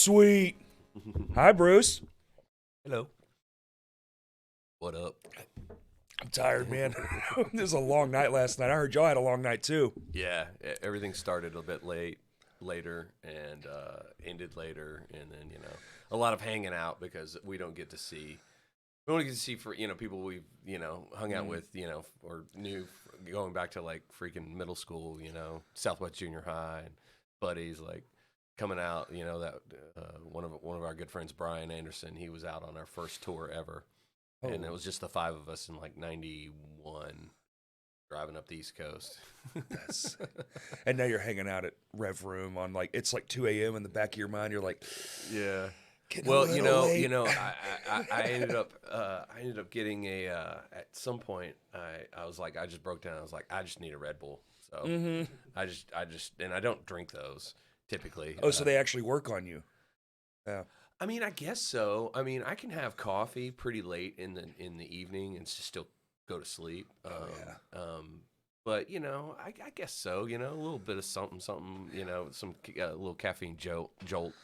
Sweet. Hi, Bruce. Hello. What up? I'm tired, man. This was a long night last night. I heard y'all had a long night too. Yeah, everything started a bit later, and ended later, and then a lot of hanging out because we don't get to see. We only get to see for people we've hung out with or knew going back to like freaking middle school, Southwest Junior High and buddies like coming out. That one of our good friends, Brian Anderson, he was out on our first tour ever. And it was just the five of us in like '91 driving up the East Coast. And now you're hanging out at Rev Room on it's like 2 a.m. in the back of your mind. You're like, yeah. getting a Well, little late. I ended up getting at some point I was like, I just broke down. I was like, I just need a Red Bull. So I just and I don't drink those typically. Oh, so they actually work on you. Yeah. I mean, I guess so. I mean, I can have coffee pretty late in the evening and still go to sleep. But I guess so. A little bit of something. Some little caffeine jolt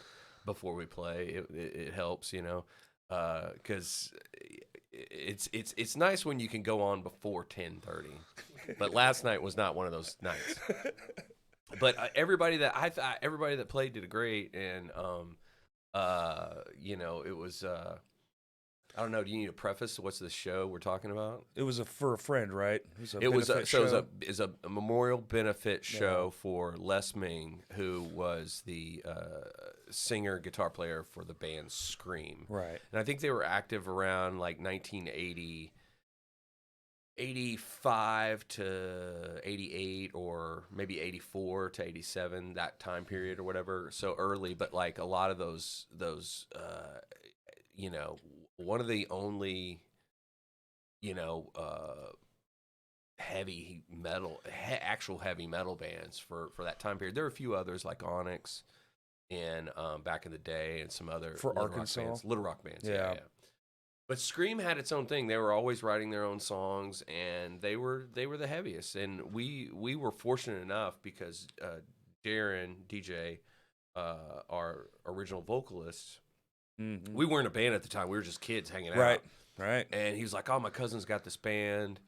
before we play. It helps. Because it's nice when you can go on before 10:30. But last night was not one of those nights. But everybody that played did great, and it was. I don't know. Do you need a preface? What's the show we're talking about? It was for a friend, right? It was a memorial benefit show for Les Ming, who was the singer guitar player for the band Scream. Right. And I think they were active around like 1980. 85 to 88 or maybe 84 to 87, that time period or whatever, so early, but like a lot of those one of the only heavy metal actual heavy metal bands for that time period. There were a few others like Onyx and back in the day, and some other for Arkansas Little Rock bands. Yeah. But Scream had its own thing. They were always writing their own songs, and they were the heaviest. And we were fortunate enough because Darren DJ, our original vocalist, we weren't a band at the time. We were just kids hanging out. Right. And he was like, "Oh, my cousin's got this band,"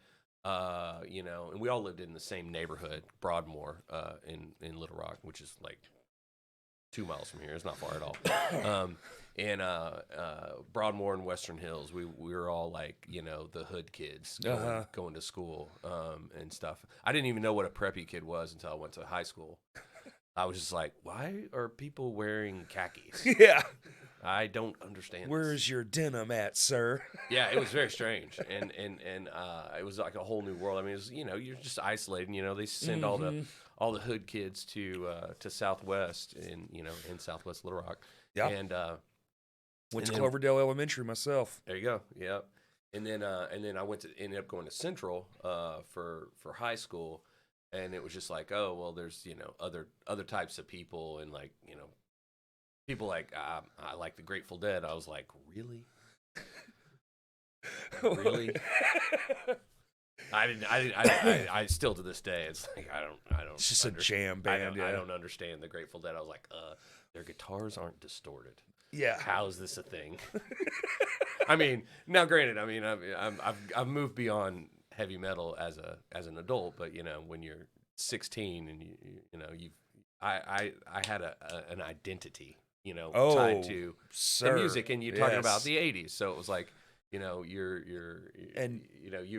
and we all lived in the same neighborhood, Broadmoor, in Little Rock, which is like 2 miles from here. It's not far at all. And Broadmoor and Western Hills, we were all like, the hood kids going to school and stuff. I didn't even know what a preppy kid was until I went to high school. I was just like, why are people wearing khakis? Yeah. I don't understand. Where's your denim at, sir? Yeah, it was very strange, and it was like a whole new world. I mean, it was, you're just isolated. They send all the hood kids to Southwest in Southwest Little Rock. Yeah. And went to Cloverdale Elementary myself. There you go. Yeah. And then I ended up going to Central for high school, and it was just like, oh well, there's other types of people, and like people like I like the Grateful Dead. I was like, really? Really? I still to this day, it's like I don't. It's just a jam band. I don't understand the Grateful Dead. I was like, their guitars aren't distorted. Yeah. How is this a thing? I mean, now granted, I've moved beyond heavy metal as an adult, but when you're 16 and I had an identity, tied to the music, and you're talking about the 80s, so it was like, you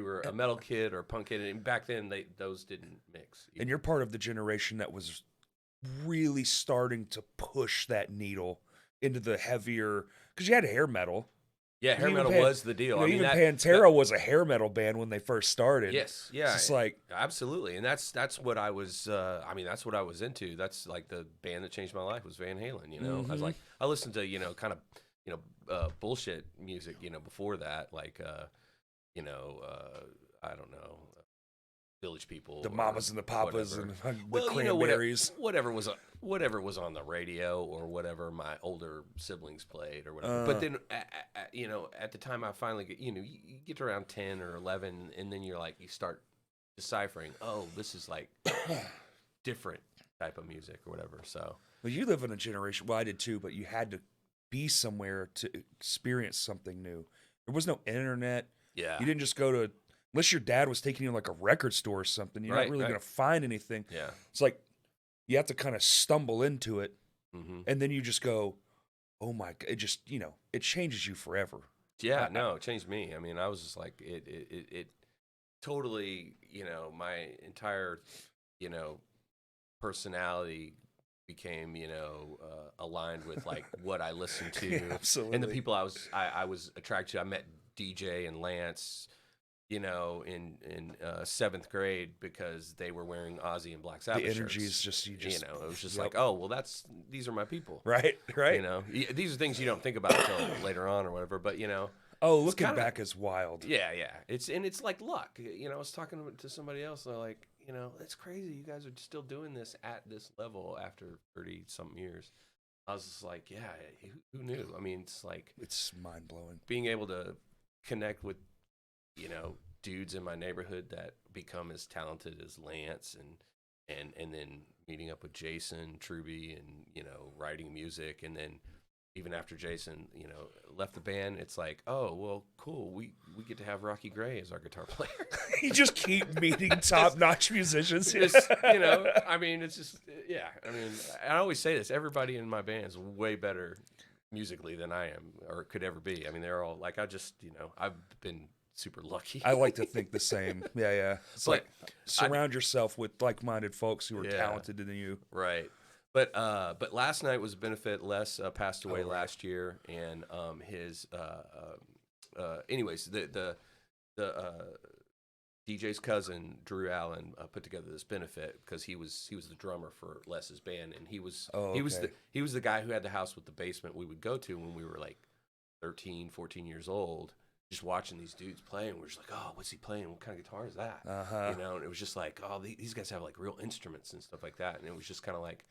were a metal kid or a punk kid, and back then those didn't mix. And you're part of the generation that was really starting to push that needle into the heavier, because you had hair metal. Yeah, hair metal was the deal. Even Pantera was a hair metal band when they first started. Yes, yeah, it's just like absolutely, and that's what I was. That's what I was into. That's like the band that changed my life was Van Halen. I was like, I listened to kind of bullshit music before that, like I don't know, Village People, the Mamas and the Papas, whatever. and the Cranberries, whatever was on the radio, or whatever my older siblings played or whatever. But then at the time I finally get you get around 10 or 11, and then you start deciphering, oh, this is like different type of music or whatever. So Well, you live in a generation. Well, I did too, but you had to be somewhere to experience something new. There was no internet. yeah, You didn't just go to, unless your dad was taking you to like a record store or something. You're not right, really right, going to find anything. yeah, It's like you have to kind of stumble into it, hmm, and then you just go, "Oh my god!" It just it changes you forever. yeah. I No, it changed me. I mean, I was just like it totally, my entire, you know, personality became, aligned with like what I listened Yeah, to and the absolutely. people I was attracted to. I met DJ and Lance, in seventh grade because they were wearing Ozzy and Black The Sabbath energy is shirts. just you just It was just yep. like, oh well, these are my people. Right, right. These are things you don't think about until later on or whatever. But Oh, it's looking kind of back is wild. yeah. It's like luck. I was talking to somebody else. They're like, it's crazy. You guys are still doing this at this level after 30 something years. I was just like, yeah, who knew? I mean, it's like It's mind blowing. being able to connect with, dudes in my neighborhood that become as talented as Lance and then meeting up with Jason Truby and, writing music. And then even after Jason, left the band, it's like, oh, well, cool. We get to have Rocky Gray as our guitar player. You just keep meeting top notch musicians. Just, I mean, it's just, yeah. I mean, I always say this. Everybody in my band is way better musically than I am or could ever be. I mean, they're all like, I've been super lucky. I like to think the same. Yeah, yeah. It's But like surround yourself with like minded folks who are Yeah. talented than you. Right. But last night was a benefit. Les passed away right. last year, and his anyways the DJ's cousin Drew Allen put together this benefit because he was the drummer for Les's band, and he was the guy who had the house with the basement we would go to when we were like 13, 14 years old. Just watching these dudes play, and we're just like, oh, what's he playing? What kind of guitar is that? Uh-huh. And it was just like, oh, these guys have like real instruments and stuff like that. And it was just kind of like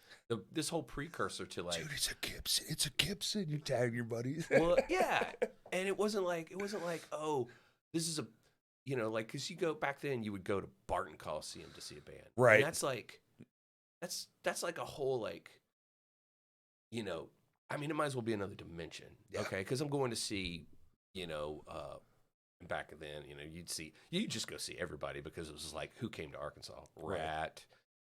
this whole precursor to like, Dude, it's a Gibson. It's a Gibson. You tag your buddies. well, yeah. And it wasn't like, oh, this is a, like, cause you go back then, you would go to Barton Coliseum to see a band. Right. And that's like, that's like a whole like, I mean, it might as well be another dimension. Yeah. Okay. Cause I'm going to see, back then, you'd just go see everybody because it was just like, who came to Arkansas? Rat,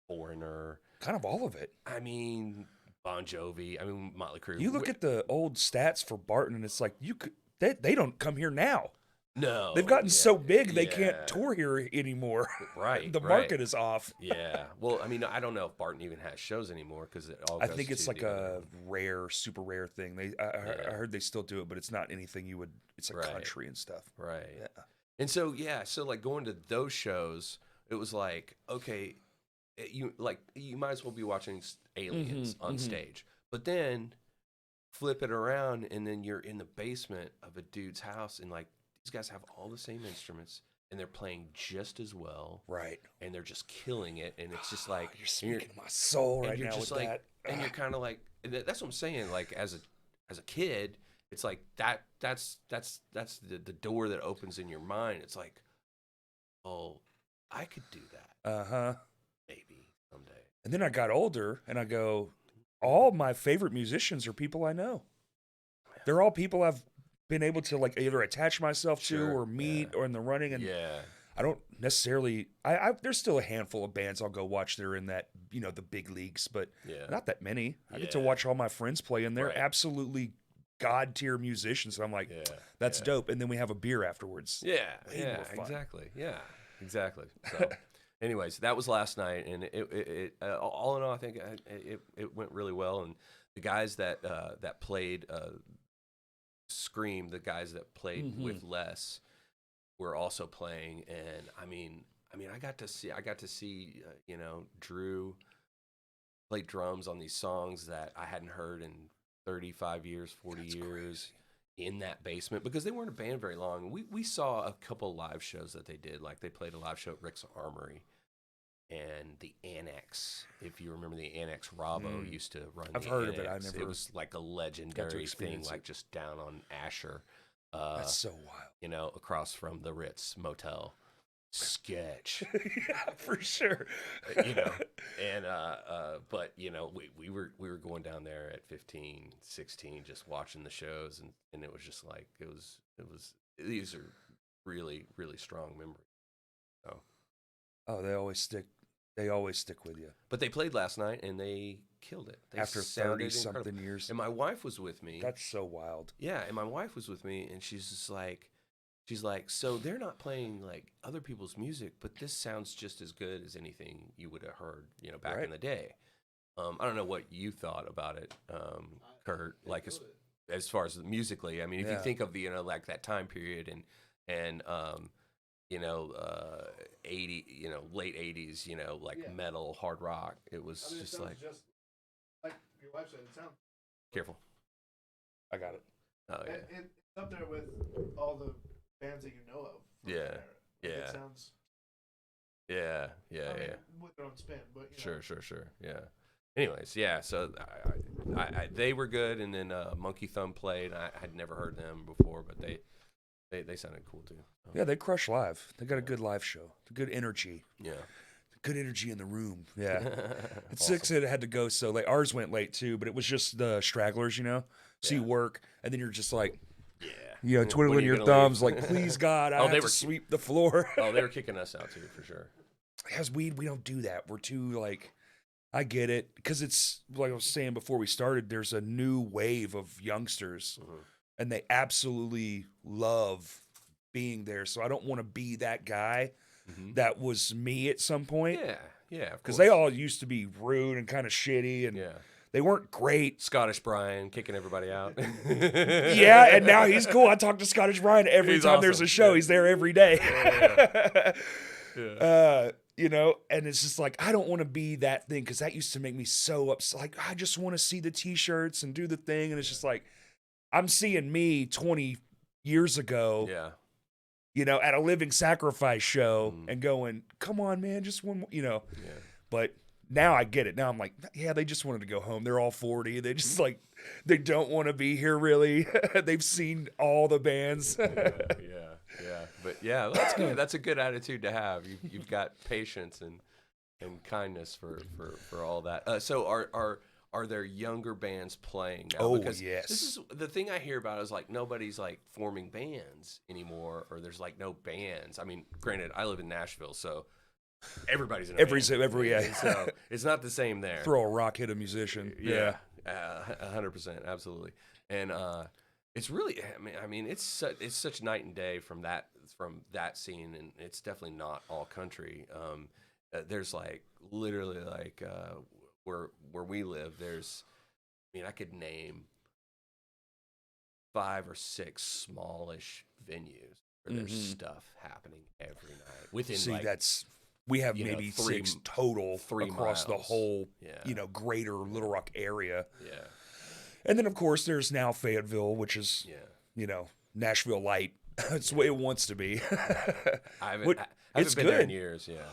Foreigner. Kind of all of it. I mean, Bon Jovi. I mean, Motley Crue. You look at the old stats for Barton, and it's like they don't come here now. No, They've gotten so big they yeah. can't tour here anymore. Right. The market is off. Yeah. Well, I mean, I don't know if Barton even has shows anymore because it all. I goes think it's to like a rare, super rare thing. I heard they still do it, but it's not anything you would. It's like Right. country and stuff. Right. Yeah. And so like going to those shows, it was like, okay, you might as well be watching aliens on stage, but then flip it around, and then you're in the basement of a dude's house, and like these guys have all the same instruments, and they're playing just as well, Right. and they're just killing it, and it's just like You're speaking my soul right now with like, that. and you're kind of like, that's what I'm saying. Like as a kid, it's like that's the door that opens in your mind. It's like, oh, I could do that. Uh-huh. Maybe someday. And then I got older, and I go, all my favorite musicians are people I know. They're all people I've been able to like either attach myself to Sure, or meet or in the running. And Yeah. I don't necessarily. There's still a handful of bands I'll go watch that are in that the big leagues, but Yeah. not that many. I get to Yeah. watch all my friends play, and they're Right. absolutely god tier musicians. And I'm like, Yeah. that's yeah. dope. And then we have a beer afterwards. Yeah. Way Yeah. more fun. Exactly. Yeah. Exactly. So, anyways, that was last night, and it all in all, I think it went really well. And the guys that played Scream, the guys that played with Les, were also playing, and I mean, I got to see, Drew play drums on these songs that I hadn't heard in 35 years, 40 That's years in that basement because they weren't a band very long. We saw a couple live shows that they did, like they played a live show at Rick's Armory and the Annex. If you remember the Annex, Robbo used to run. I've the heard of it. Annex. I never It was like a legendary thing, experience like it. just down on Asher. That's so wild. Across from the Ritz Motel. sketch. Yeah, for sure. You know, and but you know, we were going down there at 15, 16, just watching the shows, and it was just like it was these are really really strong memories. So, Oh, they always stick. They always stick with you but they played last night and they killed it. They after sounded 30 incredible. something years. And my wife was with me. That's so wild. Yeah, and my wife was with me, and she's just like, so they're not playing like other people's music, but this sounds just as good as anything you would have heard, you know, back Right. in the day. I don't know what you thought about it, Kurt. Like as far as musically, I mean, if you Yeah. think of the, you know, like that time period and you know, 80, you know, late 80s, you know, like metal, hard rock. It was just like like your wife said, it sounds careful. I got it. Oh yeah. it's up there with all the bands that you know of. from Yeah, that era. Like, yeah. It sounds Yeah, I mean, with their own spin, but you know. Sure. Yeah. Anyways, yeah. So they were good, and then Monkey Thumb played. I had never heard them before, but they sounded cool too. So, Yeah, they crush live. They got a good live show. Good energy. yeah. Good energy in the room. Yeah. It's Awesome. 6 it had to go so late. Ours went late too, but it was just the stragglers, you know. So you Yeah. work, and then you're just like, Yeah. you know, When twiddling are you your gonna leave? thumbs, like, please God, I Oh, have they to were sweep the floor. Oh, they were kicking us out too, for sure. As we don't do that. We're too like, I get it, because it's like I was saying before we started. There's a new wave of youngsters, Mhm. and they absolutely love being there. So I don't want to be that guy Mhm. that was me at some point. Yeah. Of Because course. they all used to be rude and kind of shitty, and Yeah. they weren't great. Scottish Brian kicking everybody out. Yeah, and now he's cool. I talk to Scottish Brian every He's time there's awesome. a show. Yeah. He's there every day. Yeah. You know, and it's just like, I don't want to be that thing, because that used to make me so upset. Like, I just want to see the T-shirts and do the thing, and it's just like, I'm seeing me 20 years ago, Yeah. you know, at a Living Sacrifice show, Mhm. and going, come on, man, just one more, you know. Yeah. But now I get it. Now I'm like, yeah, they just wanted to go home. They're all 40. They just like, they don't want to be here really. They've seen all the bands. Yeah. But yeah, that's good. That's a good attitude to have. You've got patience and kindness for all that. So are there younger bands playing now? Oh, Because yes. this is the thing I hear about is like nobody's like forming bands anymore, or there's like no bands. I mean, granted, I live in Nashville, so everybody's in a band. Yeah. So it's not the same there. Throw a rock, hit a musician. Yeah. 100%, absolutely. And it's really, I mean, it's such night and day from that scene, and it's definitely not all country. There's like literally like where we live. There's, I mean, I could name 5 or 6 smallish venues where there's stuff happening every night within See, like we have you know, maybe 3 6 total 3 across the miles. whole, Yeah. you know, greater Little Rock area. yeah. And then, of course, there's now Fayetteville, which is, Yeah. you know, Nashville light. It's the way it wants to be. I haven't, What- I haven't it's been there in good. years. Yeah.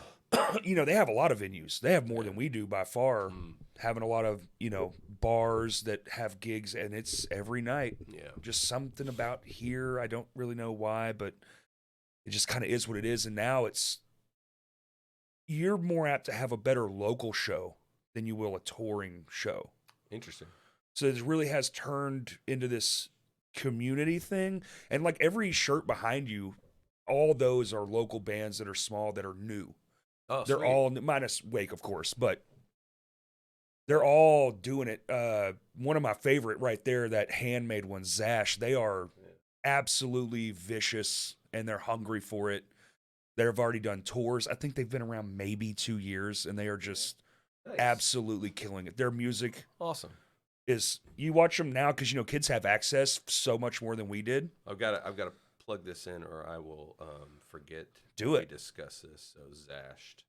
You know, they have a lot of venues. They have more than we do by far. Having a lot of, you know, bars that have gigs, and it's every night. Yeah. Just something about here. I don't really know why, but it just kind of is what it is. And now you're more apt to have a better local show than you will a touring show. Interesting. So it really has turned into this community thing. And like every shirt behind you, all those are local bands that are small, that are new. Oh, They're sweet. all, minus Wake, of course, but they're all doing it. One of my favorite right there, that handmade one, Zash, they are absolutely vicious, and they're hungry for it. They've already done tours. I think they've been around maybe 2 years, and they are just Nice. absolutely killing it. Their music Awesome. is, you watch them now because, you know, kids have access so much more than we did. I've got to plug this in, or I will forget. Do it. We discuss this. So Zashed.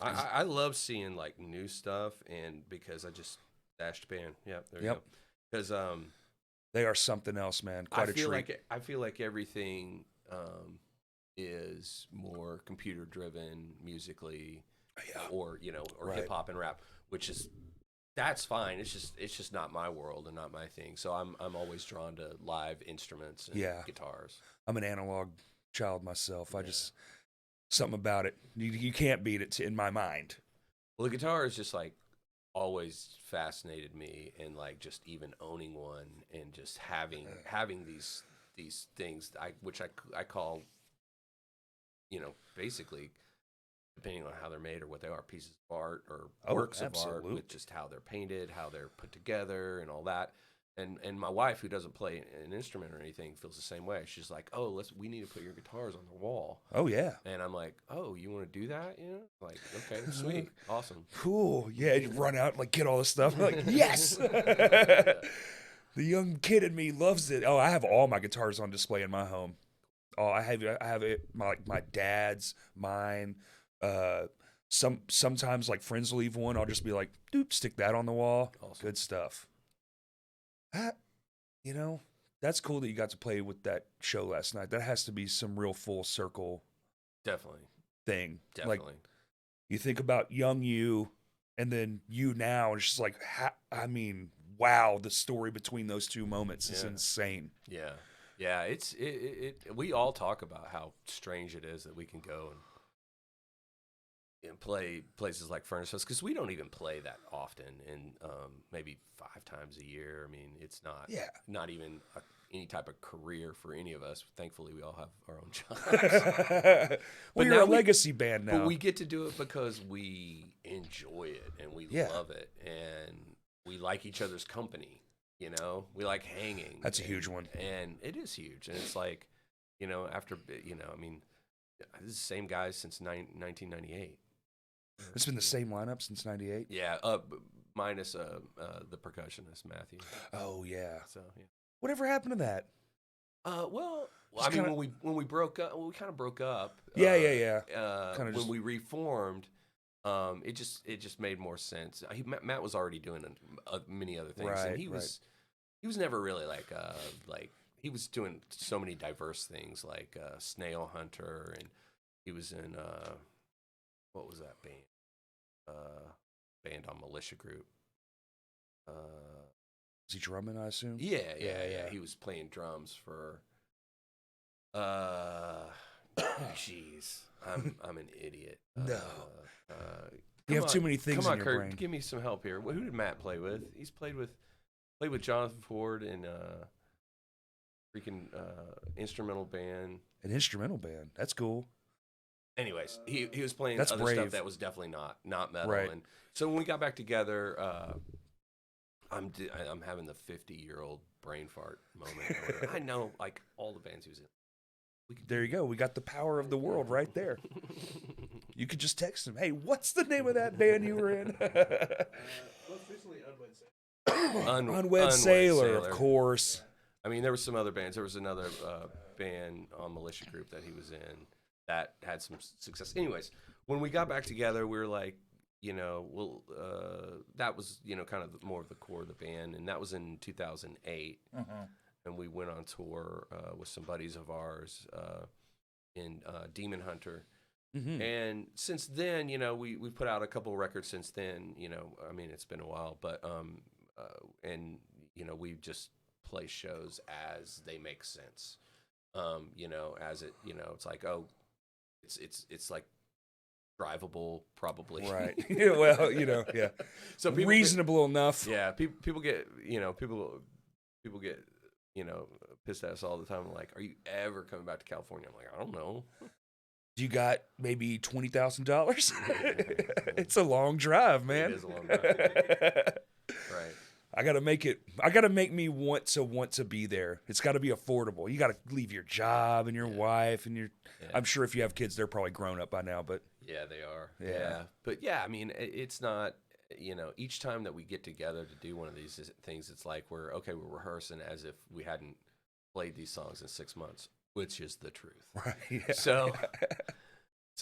I love seeing like new stuff, and because I just Zashed band. Yeah, there you Yep. go. Because They are something else, man. Quite a treat. I feel like everything is more computer driven musically, Yeah. or you know, or Right. hip hop and rap, which is that's fine. It's just not my world and not my thing. So I'm always drawn to live instruments and Yeah. guitars. I'm an analog child myself. I just something about it. You can't beat it in my mind. Well, the guitar is just like always fascinated me, and like just even owning one and just having these things which I call, basically, depending on how they're made or what they are, pieces of art or works of art, with just how they're painted, how they're put together, and all that. And my wife, who doesn't play an instrument or anything, feels the same way. She's like, "Oh, we need to put your guitars on the wall." Oh yeah. And I'm like, "Oh, you want to do that?" Like, okay, sweet, awesome, cool. Yeah, you run out and like get all this stuff. I'm like, yes. The young kid in me loves it. Oh, I have all my guitars on display in my home. Oh, I have it. My dad's, mine. Sometimes like friends will leave one. I'll just be like, doop, stick that on the wall. Awesome. Good stuff. That's cool that you got to play with that show last night. That has to be some real full circle definitely thing. Definitely. Like, you think about young you and then you now, and it's just like, wow, the story between those two moments is insane. Yeah. Yeah, we all talk about how strange it is that we can go and play places like Furnace Fest, because we don't even play that often, and maybe 5 times a year. I mean, it's not even any type of career for any of us. Thankfully, we all have our own jobs. Well, you're a legacy band now. But we get to do it because we enjoy it, and we love it, and we like each other's company. We like hanging. That's a huge one. And it is huge. And it's like, after, I mean, this is the same guys since 1998. It's been the same lineup since 98? Yeah, minus the percussionist, Matthew. Oh, yeah. So, yeah. Whatever happened to that? Well, I mean, when we broke up, we kind of broke up. Yeah. When we reformed, it just made more sense. Matt was already doing many other things, and he was never really like he was doing so many diverse things, like Snail Hunter, and he was in what was that band? Band on Militia Group. Is he drumming, I assume? Yeah. He was playing drums for. Jeez, I'm an idiot. No. You have too many things in your Kurt, brain. Give me some help here. Who did Matt play with? He's played with Jonathan Ford in freaking instrumental band. An instrumental band. That's cool. Anyways, he was playing That's other brave. stuff that was definitely not metal. Right. And so when we got back together, I'm having the 50-year-old brain fart moment. I know like all the bands he was in. There you go. We got the power of the world right there. You could just text him, "Hey, what's the name of that band you were in?" Most recently, Unwed Sailor. Unwed Sailor, of course. I mean, there were some other bands. There was another band on Militia Group that he was in that had some success. Anyways, when we got back together, we were like, that was, kind of more of the core of the band. And that was in 2008. And we went on tour with some buddies of ours in Demon Hunter. Mm-hmm. And since then, we put out a couple of records since then. I mean, it's been a while, but we just play shows as they make sense. As it, it's like, oh, it's like drivable, probably. Right. Yeah, well, yeah. So reasonable enough. Yeah. People get, people get, pissed at us all the time. Like, are you ever coming back to California? I'm like, I don't know. You got maybe $20,000? It's a long drive, man. It is a long drive. Right. I gotta make me want to be there. It's got to be affordable. You got to leave your job and your wife and your. Yeah. I'm sure if you have kids, they're probably grown up by now. But yeah, they are. Yeah. But yeah, I mean, it's not. Each time that we get together to do one of these things, it's like we're rehearsing as if we hadn't played these songs in 6 months, which is the truth. Right. Yeah. So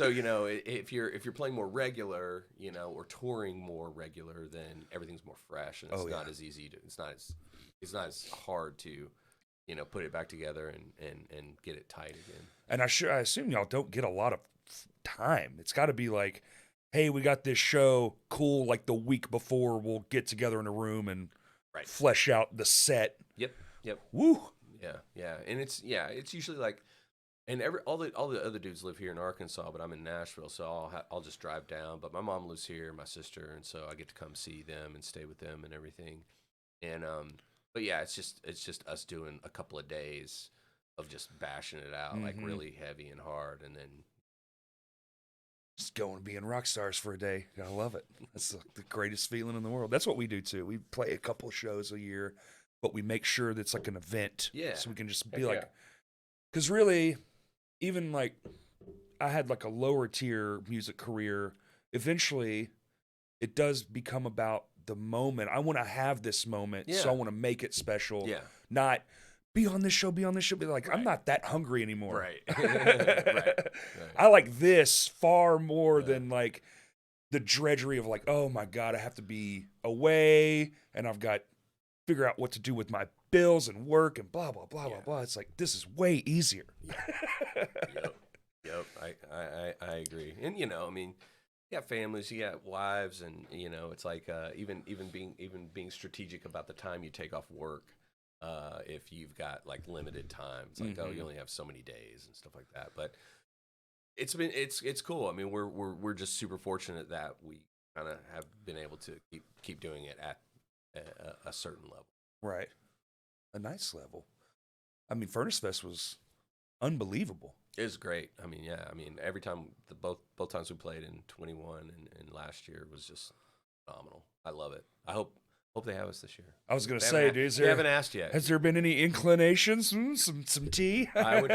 if you're playing more regular, or touring more regular, then everything's more fresh, and it's not as easy to. It's not as hard to, put it back together and get it tight again. And I assume y'all don't get a lot of time. It's got to be like, hey, we got this show, cool. Like the week before, we'll get together in a room and flesh out the set. Yep. Woo. Yeah, and it's usually like And all the other dudes live here in Arkansas, but I'm in Nashville, so I'll just drive down. But my mom lives here, my sister, and so I get to come see them and stay with them and everything. And but yeah, it's just us doing a couple of days of just bashing it out, like really heavy and hard, and then just going and being rock stars for a day. I love it. That's the greatest feeling in the world. That's what we do too. We play a couple shows a year, but we make sure that it's like an event. Yeah. So we can just be like, because really, even like I had like a lower tier music career. Eventually, it does become about the moment. I want to have this moment, so I want to make it special. Yeah. Not be on this show, be on this show. Be like, I'm not that hungry anymore. Right. Right. I like this far more than like the drudgery of like, oh my God, I have to be away and I've got to figure out what to do with my bills and work and blah, blah, blah, blah, blah. It's like, this is way easier. Yep. I agree. And, you know, I mean, you got families, you got wives, and, you know, it's like even being strategic about the time you take off work. If you've got like limited time, it's like, oh, you only have so many days and stuff like that. But it's cool. I mean, we're just super fortunate that we kind of have been able to keep doing it at a certain level. Right. A nice level. I mean, Furnace Fest was unbelievable. It was great. I mean, yeah. I mean, every time both times we played in 21 and last year was just phenomenal. I love it. I hope they have us this year. I was going to say, dude, they haven't asked yet. Has there been any inclinations? Some tea? I would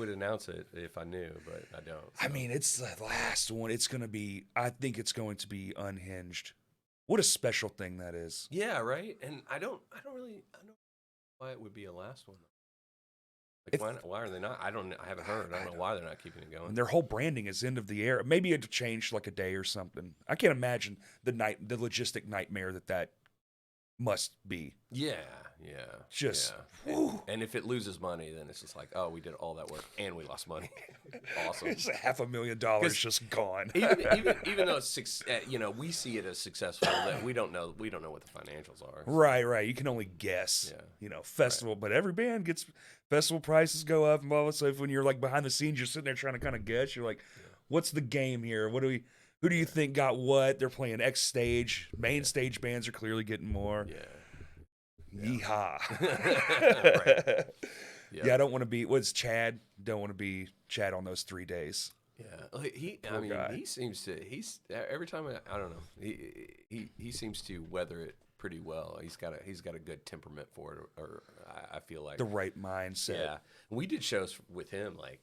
announce it if I knew, but I don't. So. I mean, it's the last one. It's going to be. I think it's going to be Unhinged. What a special thing that is. Yeah, right. And I don't know why it would be a last one. Like, why are they not? I haven't heard. I don't know why they're not keeping it going. And their whole branding is end of the era. Maybe it changed like a day or something. I can't imagine the logistic nightmare that must be. Yeah. Just. Yeah. And if it loses money, then it's just like, oh, we did all that work and we lost money. Awesome. It's $500,000 just gone. even though it's we see it as successful, that we don't know what the financials are. So. Right. You can only guess. Yeah. Festival, but every band gets festival prices go up and blah blah. So when you're like behind the scenes, you're sitting there trying to kind of guess. You're like, what's the game here? Who do you think got what? They're playing X stage. Main stage bands are clearly getting more. Yeah. Yeehaw. Right. Yeah, I don't want to be. What's Chad? Don't want to be Chad on those 3 days. Yeah, he seems to. Every time I don't know. He seems to weather it pretty well. He's got a good temperament for it, or I feel like the right mindset. Yeah, we did shows with him like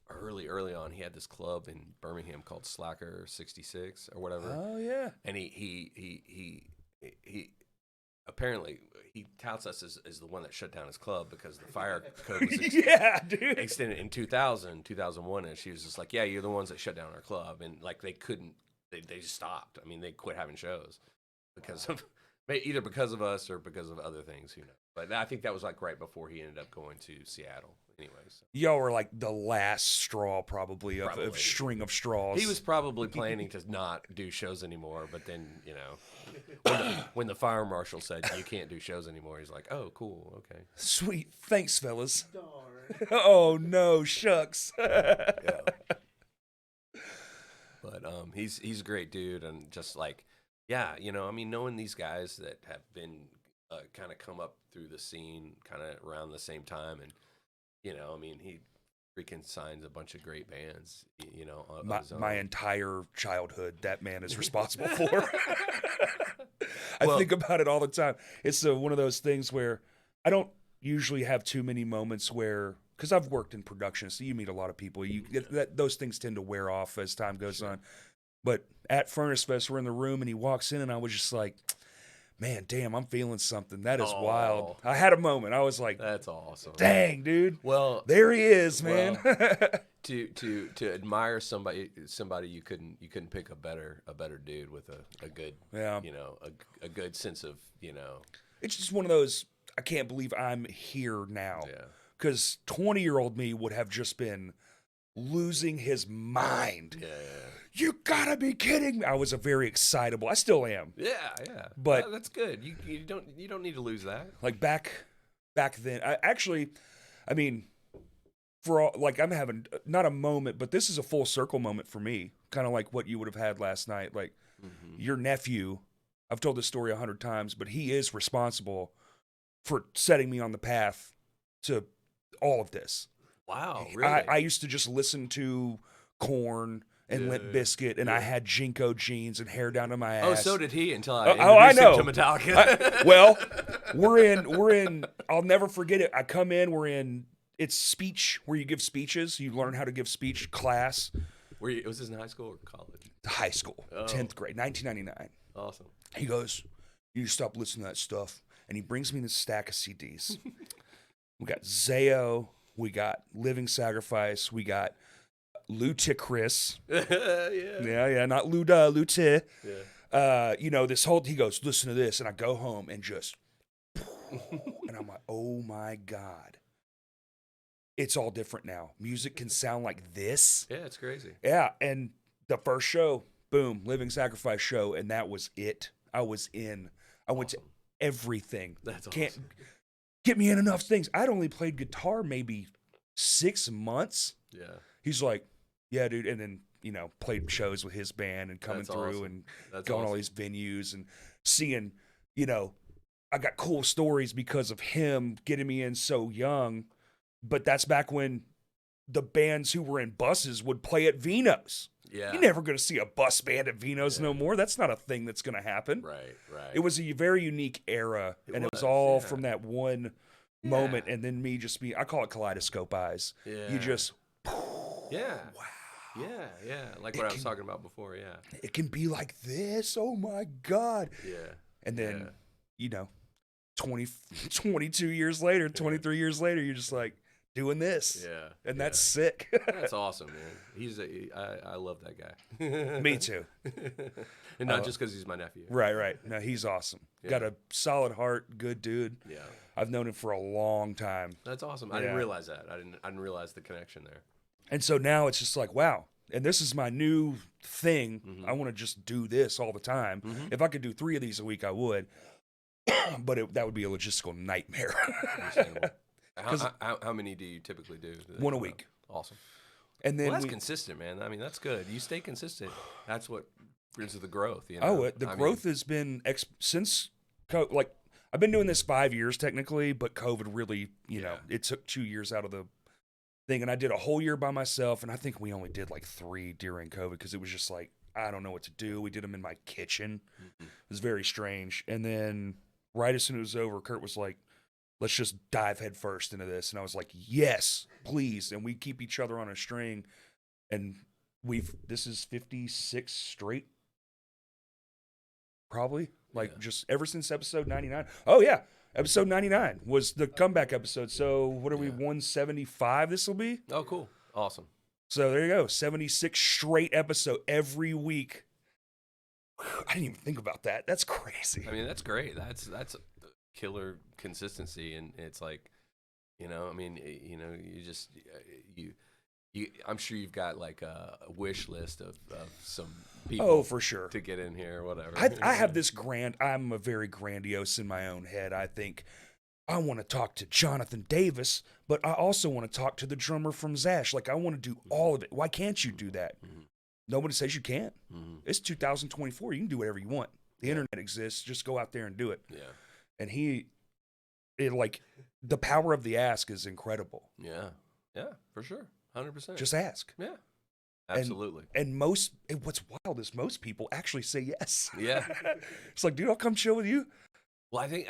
early on. He had this club in Birmingham called Slacker 66 or whatever. Oh yeah, and he apparently he touts us as the one that shut down his club because the fire code was extended in 2001, and she was just like, yeah, you're the ones that shut down our club, and like they just stopped. I mean, they quit having shows because of either because of us or because of other things, who knows. But I think that was like right before he ended up going to Seattle. Anyways, y'all were like the last straw, probably of string of straws. He was probably planning to not do shows anymore, but then when the fire marshal said you can't do shows anymore, he's like, oh, cool, okay, sweet, thanks, fellas. Darn. Oh no, shucks. Yeah. But he's a great dude, and just like, yeah, I mean, knowing these guys that have been kind of come up through the scene kind of around the same time, and I mean, he freaking signs a bunch of great bands, my entire childhood, that man is responsible for. I think about it all the time. It's one of those things where I don't usually have too many moments where, because I've worked in production, so you meet a lot of people. Those things tend to wear off as time goes on. But at Furnace Fest, we're in the room, and he walks in, and I was just like, man, damn, I'm feeling something. That is wild. I had a moment. I was like, that's awesome. Dang, dude. Well, there he is, man. To admire somebody you couldn't pick a better dude with a good, a good sense of, It's just one of those, I can't believe I'm here now. Yeah. Because 20-year-old me would have just been losing his mind. Yeah. You gotta be kidding me. I was a very excitable. I still am. Yeah. But that's good. You don't need to lose that. Like back then, I mean, for all, like I'm having not a moment, but this is a full circle moment for me, kind of like what you would have had last night. Like your nephew, I've told this story 100 times, but he is responsible for setting me on the path to all of this. Wow, really? I used to just listen to Korn and Limp Bizkit, and I had Jinko jeans and hair down to my ass. Oh, so did he until I I introduced know. him to Metallica. Well, we're in. I'll never forget it. I come in. We're in. It's speech where you give speeches. You learn how to give speech class. Was this in high school or college? High school, 10th grade, 1999. Awesome. He goes, "You need to stop listening to that stuff." And he brings me this stack of CDs. We got Zayo. We got Living Sacrifice. We got Ludacris. Yeah, not Luda, Luti. Yeah. This whole, he goes, "Listen to this." And I go home and just, and I'm like, oh my God. It's all different now. Music can sound like this. Yeah, it's crazy. Yeah, and the first show, boom, Living Sacrifice show, and that was it. I was in. I went to everything. That's Can't awesome. get me in enough things. I'd only played guitar maybe 6 months. Yeah. He's like, "Yeah, dude," and then played shows with his band and coming That's through awesome. and That's going to all awesome. these venues and seeing, I got cool stories because of him getting me in so young. But that's back when the bands who were in buses would play at Vino's. Yeah. You're never going to see a bus band at Vino's no more. That's not a thing that's going to happen. Right. It was a very unique era, It and it was was, all yeah. from that one moment, and then me just I call it kaleidoscope eyes. Yeah. You just, Yeah. wow. Yeah. Like what I was talking about before. Yeah. It can be like this. Oh my God. Yeah. And then, 22 years later, 23 years later, you're just like doing this. Yeah. And that's sick. That's awesome, man. I love that guy. Me too. And not just because he's my nephew. Right. No, he's awesome. Yeah. Got a solid heart, good dude. Yeah. I've known him for a long time. That's awesome. I Yeah. didn't realize that. I didn't realize the connection there. And so now it's just like, wow. And this is my new thing. Mm-hmm. I want to just do this all the time. If I could do 3 of these a week, I would. But that would be a logistical nightmare. Understandable. How many do you typically do? One a week. Awesome. And then Well, that's consistent, man. I mean, that's good. You stay consistent. That's what brings the growth. The growth has been since I've been doing this 5 years technically, but COVID really, it took 2 years out of the thing, and I did a whole year by myself, and I think we only did like 3 during COVID because it was just like I don't know what to do. We did them in my kitchen. It was very strange, and then right as soon as it was over, Kurt was like, "Let's just dive head first into this," and I was like, "Yes, please!" And we keep each other on a string, and this is 56 straight. Probably just ever since episode 99. Oh yeah, episode 99 was the comeback episode. So what are we 175? This will be. Oh, cool, awesome. So there you go, 76 straight episode every week. I didn't even think about that. That's crazy. I mean, that's great. That's a killer consistency, and it's like, I mean, I'm sure you've got like a wish list of some people. Oh, for sure. To get in here or whatever. I have this I'm a very grandiose in my own head. I think I want to talk to Jonathan Davis, but I also want to talk to the drummer from Zash. Like, I want to do all of it. Why can't you do that? Nobody says you can't. It's 2024. You can do whatever you want. The internet exists. Just go out there and do it. Yeah. And the power of the ask is incredible. Yeah. Yeah, for sure. 100%. Just ask. Yeah. Absolutely. And what's wild is most people actually say yes. Yeah. It's like, dude, I'll come chill with you. Well, I think,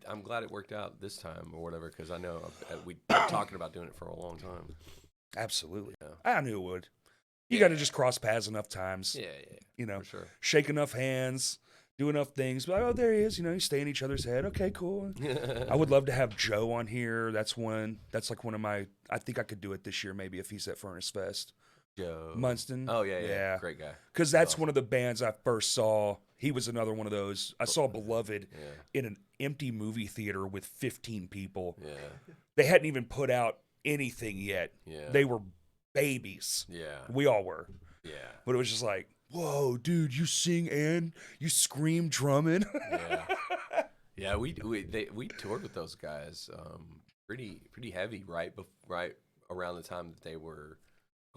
I'm glad it worked out this time or whatever, because I know we've been talking about doing it for a long time. Absolutely. Yeah. I knew it would. You got to just cross paths enough times. Yeah. For sure. Shake enough hands, do enough things. But, oh, there he is. You stay in each other's head. Okay, cool. I would love to have Joe on here. That's like one of my, I think I could do it this year maybe if he's at Furnace Fest. Joe Munston. Oh, yeah. Great guy. Because that's one of the bands I first saw. He was another one of those. I saw Beloved in an empty movie theater with 15 people. Yeah. They hadn't even put out anything yet. Yeah. They were babies. Yeah. We all were. Yeah. But it was just like, whoa, dude, you sing and you scream drumming. Yeah. Yeah, we toured with those guys pretty heavy right around the time that they were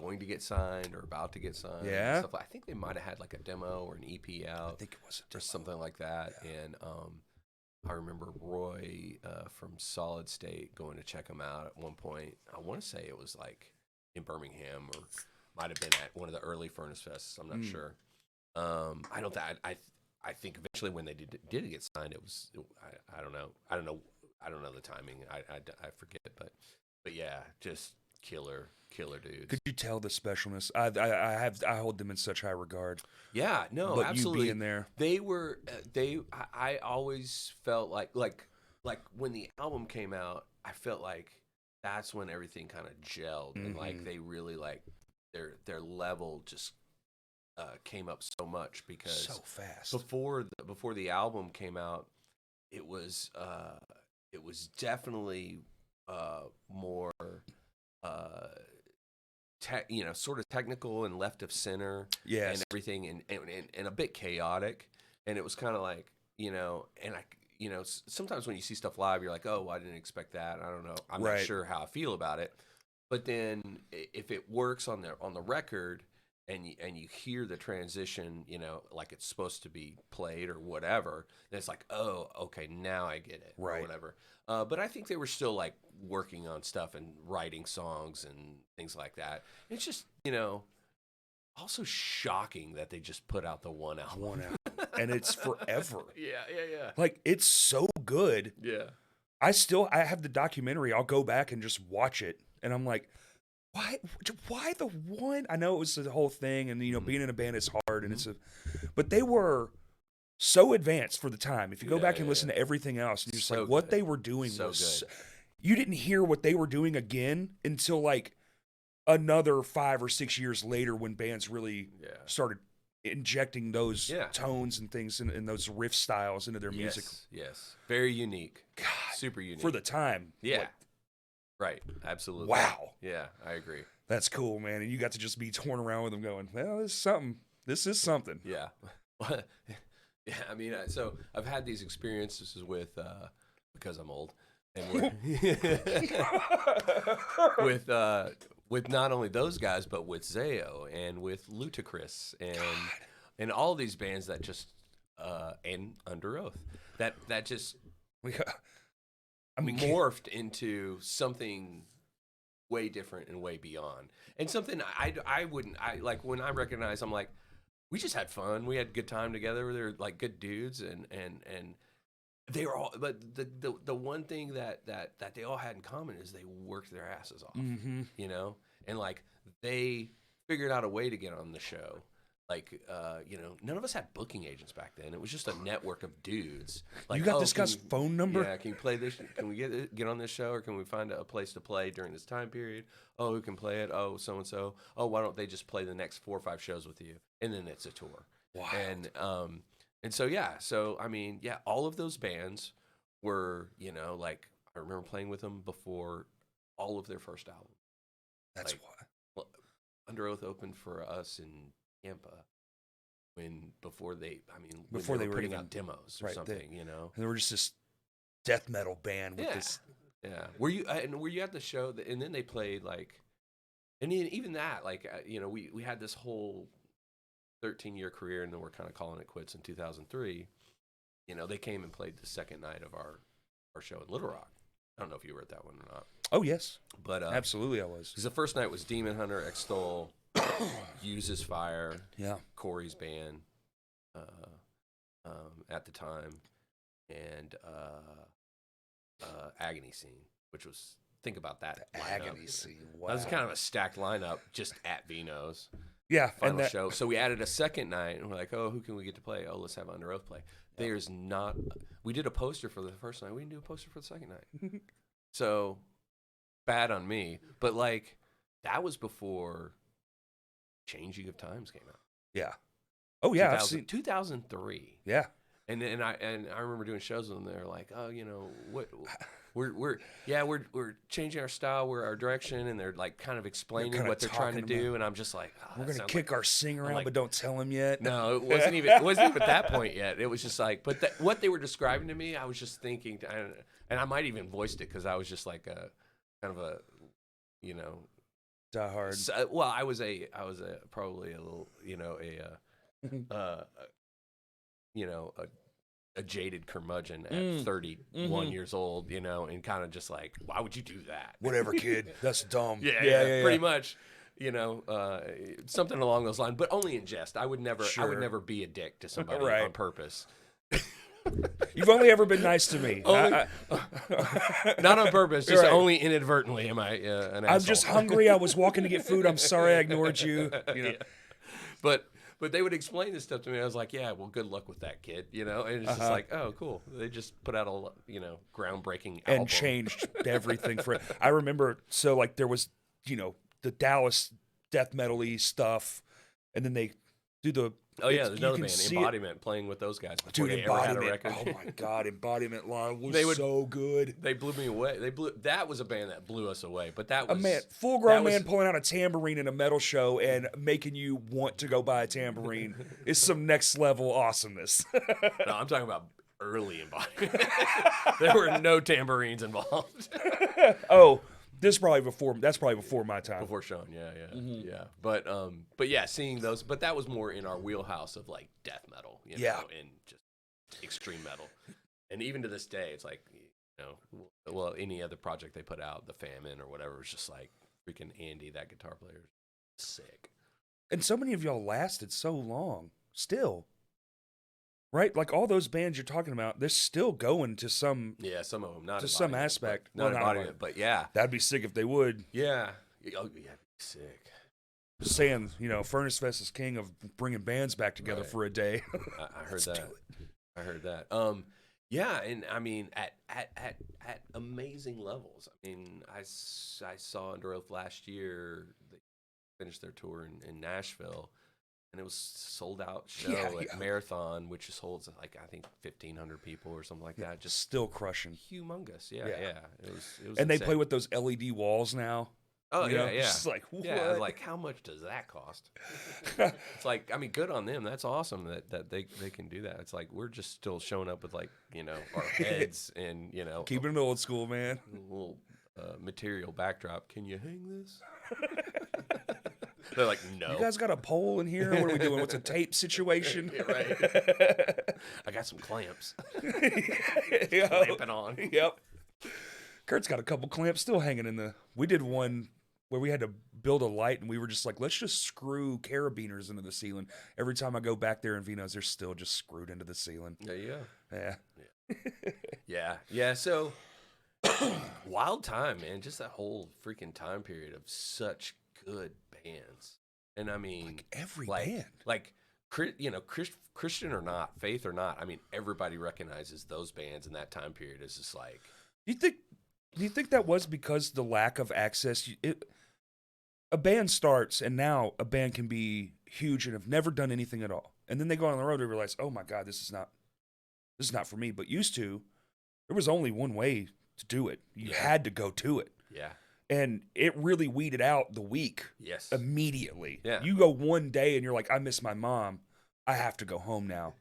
going to get signed or about to get signed. Yeah. And stuff. I think they might have had like a demo or an EP out. I think it was or something like that. Yeah. And I remember Roy from Solid State going to check them out at one point. I want to say it was like in Birmingham, or might have been at one of the early Furnace Fests. I'm not sure. I don't think I think eventually when they did get signed, it was I don't know the timing. I forget, but yeah, just killer dudes. Could you tell the specialness? I hold them in such high regard. Yeah, no, But absolutely. you being there, They were I always felt like when the album came out, I felt like that's when everything kind of gelled and like they really like their level just came up so much because so fast. before the album came out, it was definitely more sort of technical and left of center, Yes. and everything, and a bit chaotic, and it was kind of like and I sometimes when you see stuff live, you're like, oh, I didn't expect that. I don't know, I'm not sure how I feel about it, but then if it works on the record. And you hear the transition, like it's supposed to be played or whatever, then it's like, oh, okay, now I get it, or whatever. But I think they were still like working on stuff and writing songs and things like that. It's just, also shocking that they just put out the one album. And it's forever. Yeah. Like, it's so good. Yeah. I have the documentary. I'll go back and just watch it, and I'm like, why the one? I know it was the whole thing, and being in a band is hard, and but they were so advanced for the time. If you go back and listen to everything else, you're just So like, what good. they were doing So was. good. You didn't hear what they were doing again until like another 5 or 6 years later, when bands really started injecting those tones and things and those riff styles into their music. Yes, very unique. God, super unique for the time. Yeah. Like, right. Absolutely. wow. Yeah, I agree. That's cool, man. And you got to just be torn around with them going, well, this is something. This is something. Yeah. Yeah, I mean, so I've had these experiences with, because I'm old, and with not only those guys, but with Zayo and with Ludacris and all these bands that just, and Under Oath, that just morphed into something way different and way beyond, and something I wouldn't like when I recognize. I'm like, we just had fun. We had a good time together. They're like good dudes, and they were all. But the one thing that they all had in common is they worked their asses off. Mm-hmm. And like they figured out a way to get on the show. Like, none of us had booking agents back then. It was just a network of dudes. Like, you got this guy's phone number? Yeah, can you play this? Can we get on this show, or can we find a place to play during this time period? Oh, who can play it? Oh, so-and-so. Oh, why don't they just play the next 4 or 5 shows with you? And then it's a tour. Wow. And so, yeah. So, I mean, yeah, all of those bands were, like, I remember playing with them before all of their first album. That's like, why. Well, Under Oath opened for us in Tampa before they were putting out demos or something, And they were just this death metal band with this. Yeah. Were you at the show? And then they played like, and even that, like, we had this whole 13-year career, and then we're kind of calling it quits in 2003. They came and played the second night of our show in Little Rock. I don't know if you were at that one or not. Oh yes, but absolutely I was. Because the first night was Demon Hunter, Extol, Uses Fire, Corey's band at the time, and Agony Scene, which was, think about that lineup. Agony Scene. Wow. That was kind of a stacked lineup just at Vino's. Yeah, Final show. So we added a second night, and we're like, oh, who can we get to play? Oh, let's have Under Oath play. There's not. We did a poster for the first night. We didn't do a poster for the second night. So bad on me, but like that was before Changing of Times came out. Yeah. Oh yeah, 2003. Yeah. And I remember doing shows with them. They're like, oh, what we're changing our style, our direction, and they're like kind of explaining kinda what they're trying to talking do, and I'm just like, oh, We're that gonna sounds kick like, our singer out, like, but don't tell him yet. no, it wasn't even at that point yet. It was just like, but what they were describing to me, I was just thinking, and I might even voiced it because I was just like a kind of a, you know, Die Hard. well, I was probably a little, you know, a jaded curmudgeon at 31 years old, you know, and kind of just like, why would you do that? Whatever, kid. That's dumb. Yeah, pretty much. You know, something along those lines, but only in jest. I would never be a dick to somebody Right. on purpose. You've only ever been nice to me. Not on purpose, just Right. only inadvertently am I an asshole. I'm just hungry. I was walking to get food. I'm sorry I ignored you. You know. Yeah. But they would explain this stuff to me. I was like, yeah, well, good luck with that, kid. You know, and it's just like, oh, cool. They just put out a, you know, groundbreaking album. And changed everything for it. I remember, so like there was, you know, the Dallas death metal-y stuff, and then they do the. Oh yeah, there's another you can band, see Embodiment, playing with those guys before Dude, they ever had a Embodiment. record. Oh my God, Embodiment live was so good. They blew me away. That was a band that blew us away. But that was Full-grown man pulling out a tambourine in a metal show and making you want to go buy a tambourine is some next level awesomeness. No, I'm talking about early Embodiment. There were no tambourines involved. Oh, that's probably before my time. Before Sean, yeah. But yeah, seeing those, but that was more in our wheelhouse of like death metal, you know, and just extreme metal. And even to this day, it's like, you know, well, any other project they put out, the Famine or whatever, was just like freaking Andy, that guitar player, sick. And so many of y'all lasted so long, still. Right? Like all those bands you're talking about, they're still going to some. Yeah, some of them, not to some aspect. not Embodiment, but yeah. That'd be sick if they would. Yeah. Oh, yeah, sick. Just saying, you know, Furnace Fest is king of bringing bands back together Right. for a day. I heard that. I heard that. Yeah, and I mean, at amazing levels. I mean, I saw Under Oath last year. They finished their tour in Nashville, and it was sold out show at Marathon, which just holds like I think 1,500 people or something like that. Just still crushing. humongous. Yeah. It was. And they insane. play with those LED walls now. Oh you yeah, know? yeah. It's just like, what? Yeah, like how much does that cost? It's like, I mean, good on them. That's awesome that they can do that. It's like we're just still showing up with like, you know, our heads and, you know, Keeping it old school, man. a little material backdrop. Can you hang this? They're like, no. You guys got a pole in here? What are we doing? What's a tape situation? Yeah, right. I got some clamps. Clamping on. Yep. Kurt's got a couple clamps still hanging in the. We did one where we had to build a light, and we were just like, let's just screw carabiners into the ceiling. Every time I go back there in Vino's, they're still just screwed into the ceiling. There you go. Yeah. Yeah. So wild time, man. Just that whole freaking time period of such good bands. And I mean, Like every band. Like, you know, Christian or not, faith or not, I mean, everybody recognizes those bands in that time period as just like. Do you think that was because the lack of access? A band starts, and now a band can be huge and have never done anything at all, and then they go on the road and realize, oh my God, this is not for me. But used to, there was only one way to do it. You had to go to it. Yeah. And it really weeded out the weak. Yes. Immediately. Yeah. You go one day and you're like, I miss my mom. I have to go home now.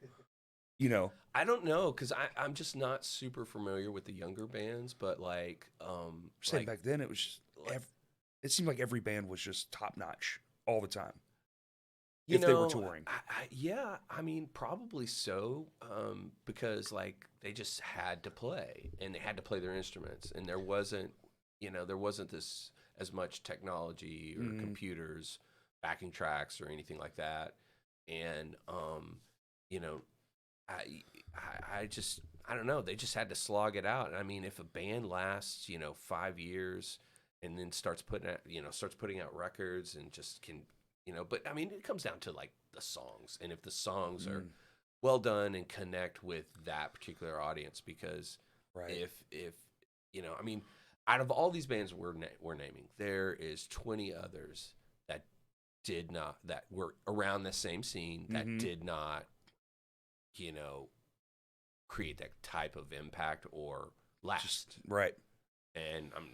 You know. I don't know, because I'm just not super familiar with the younger bands, but like, Saying back then it was just it seemed like every band was just top notch all the time. If they were touring. Yeah, I mean, probably so, because like they just had to play, and they had to play their instruments, and there wasn't this as much technology or computers, backing tracks or anything like that, and you know. I don't know. They just had to slog it out. I mean, if a band lasts, 5 years and then starts putting out records and just can, but I mean, it comes down to like the songs, and if the songs are well done and connect with that particular audience, because if I mean, out of all these bands we're naming, there is 20 others that were around the same scene that did not create that type of impact or last. Right. And I'm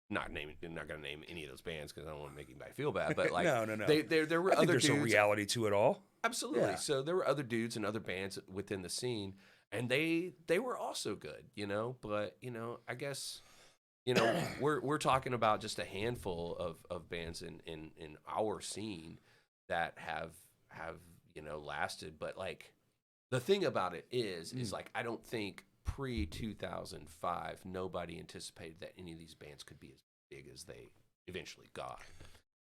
not going to name any of those bands because I don't want to make anybody feel bad. But like, no. there were I think other there's dudes. a reality to it all. Absolutely. Yeah. So there were other dudes and other bands within the scene, and they were also good, you know. But you know, I guess, you know, we're talking about just a handful of bands in our scene that have you know lasted. But like, the thing about it is like I don't think pre 2005 nobody anticipated that any of these bands could be as big as they eventually got,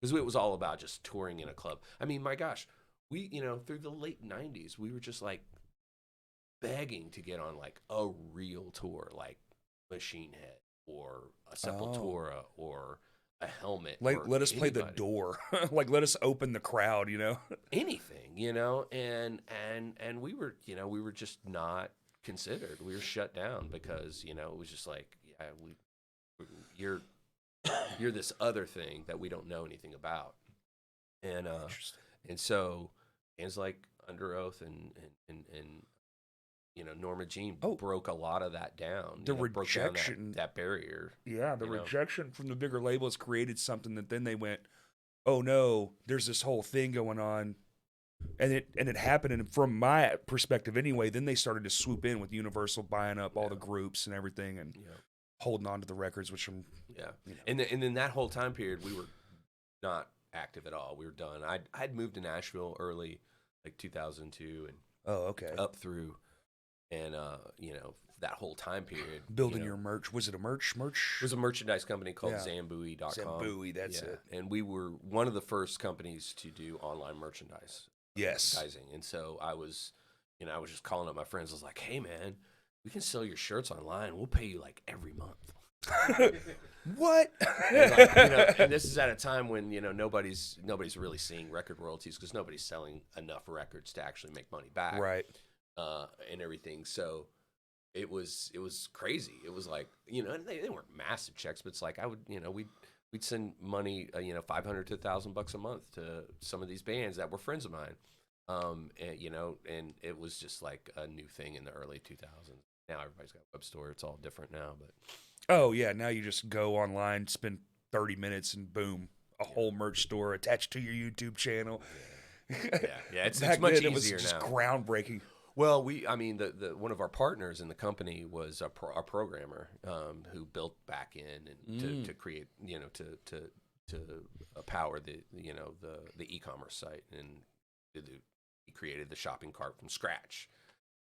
because it was all about just touring in a club. I mean, my gosh, we, you know, through the late 90s we were just like begging to get on like a real tour, like Machine Head or a Sepultura or a Helmet. Like, or let us play the anybody. door. Like, let us open the crowd, you know? Anything, you know. And we were, you know, we were just not considered. We were shut down because, you know, it was just like, yeah, you're this other thing that we don't know anything about. And so bands like Under Oath and you know, Norma Jean broke a lot of that down. The broke down rejection, that barrier. Yeah, the rejection from the bigger labels created something that then they went, oh no, there's this whole thing going on. And it happened, and from my perspective anyway, then they started to swoop in with Universal buying up all the groups and everything and holding on to the records, which I'm you know. And then that whole time period we were not active at all. We were done. I'd moved to Nashville early, like 2002, and up through, and you know, that whole time period, building your merch. Was it a merch? It was a merchandise company called Zambui.com. Zambui, that's it. And we were one of the first companies to do online merchandising. And so I was just calling up my friends. I was like, hey man, we can sell your shirts online. We'll pay you like every month. What? And, like, you know, and this is at a time when, you know, nobody's really seeing record royalties because nobody's selling enough records to actually make money back, right? And everything. So it was crazy. It was like, you know, they weren't massive checks, but it's like I would, you know, we'd send money, you know, $500 to $1,000 a month to some of these bands that were friends of mine, and you know, and it was just like a new thing in the early 2000s. Now everybody's got a web store. It's all different now, but. Oh, yeah. Now you just go online, spend 30 minutes, and boom, a whole merch store attached to your YouTube channel. Yeah. It's much easier now. It was just groundbreaking. Well, the one of our partners in the company was a programmer who built back end and to create, you know, to power the, you know, the e-commerce site, and he created the shopping cart from scratch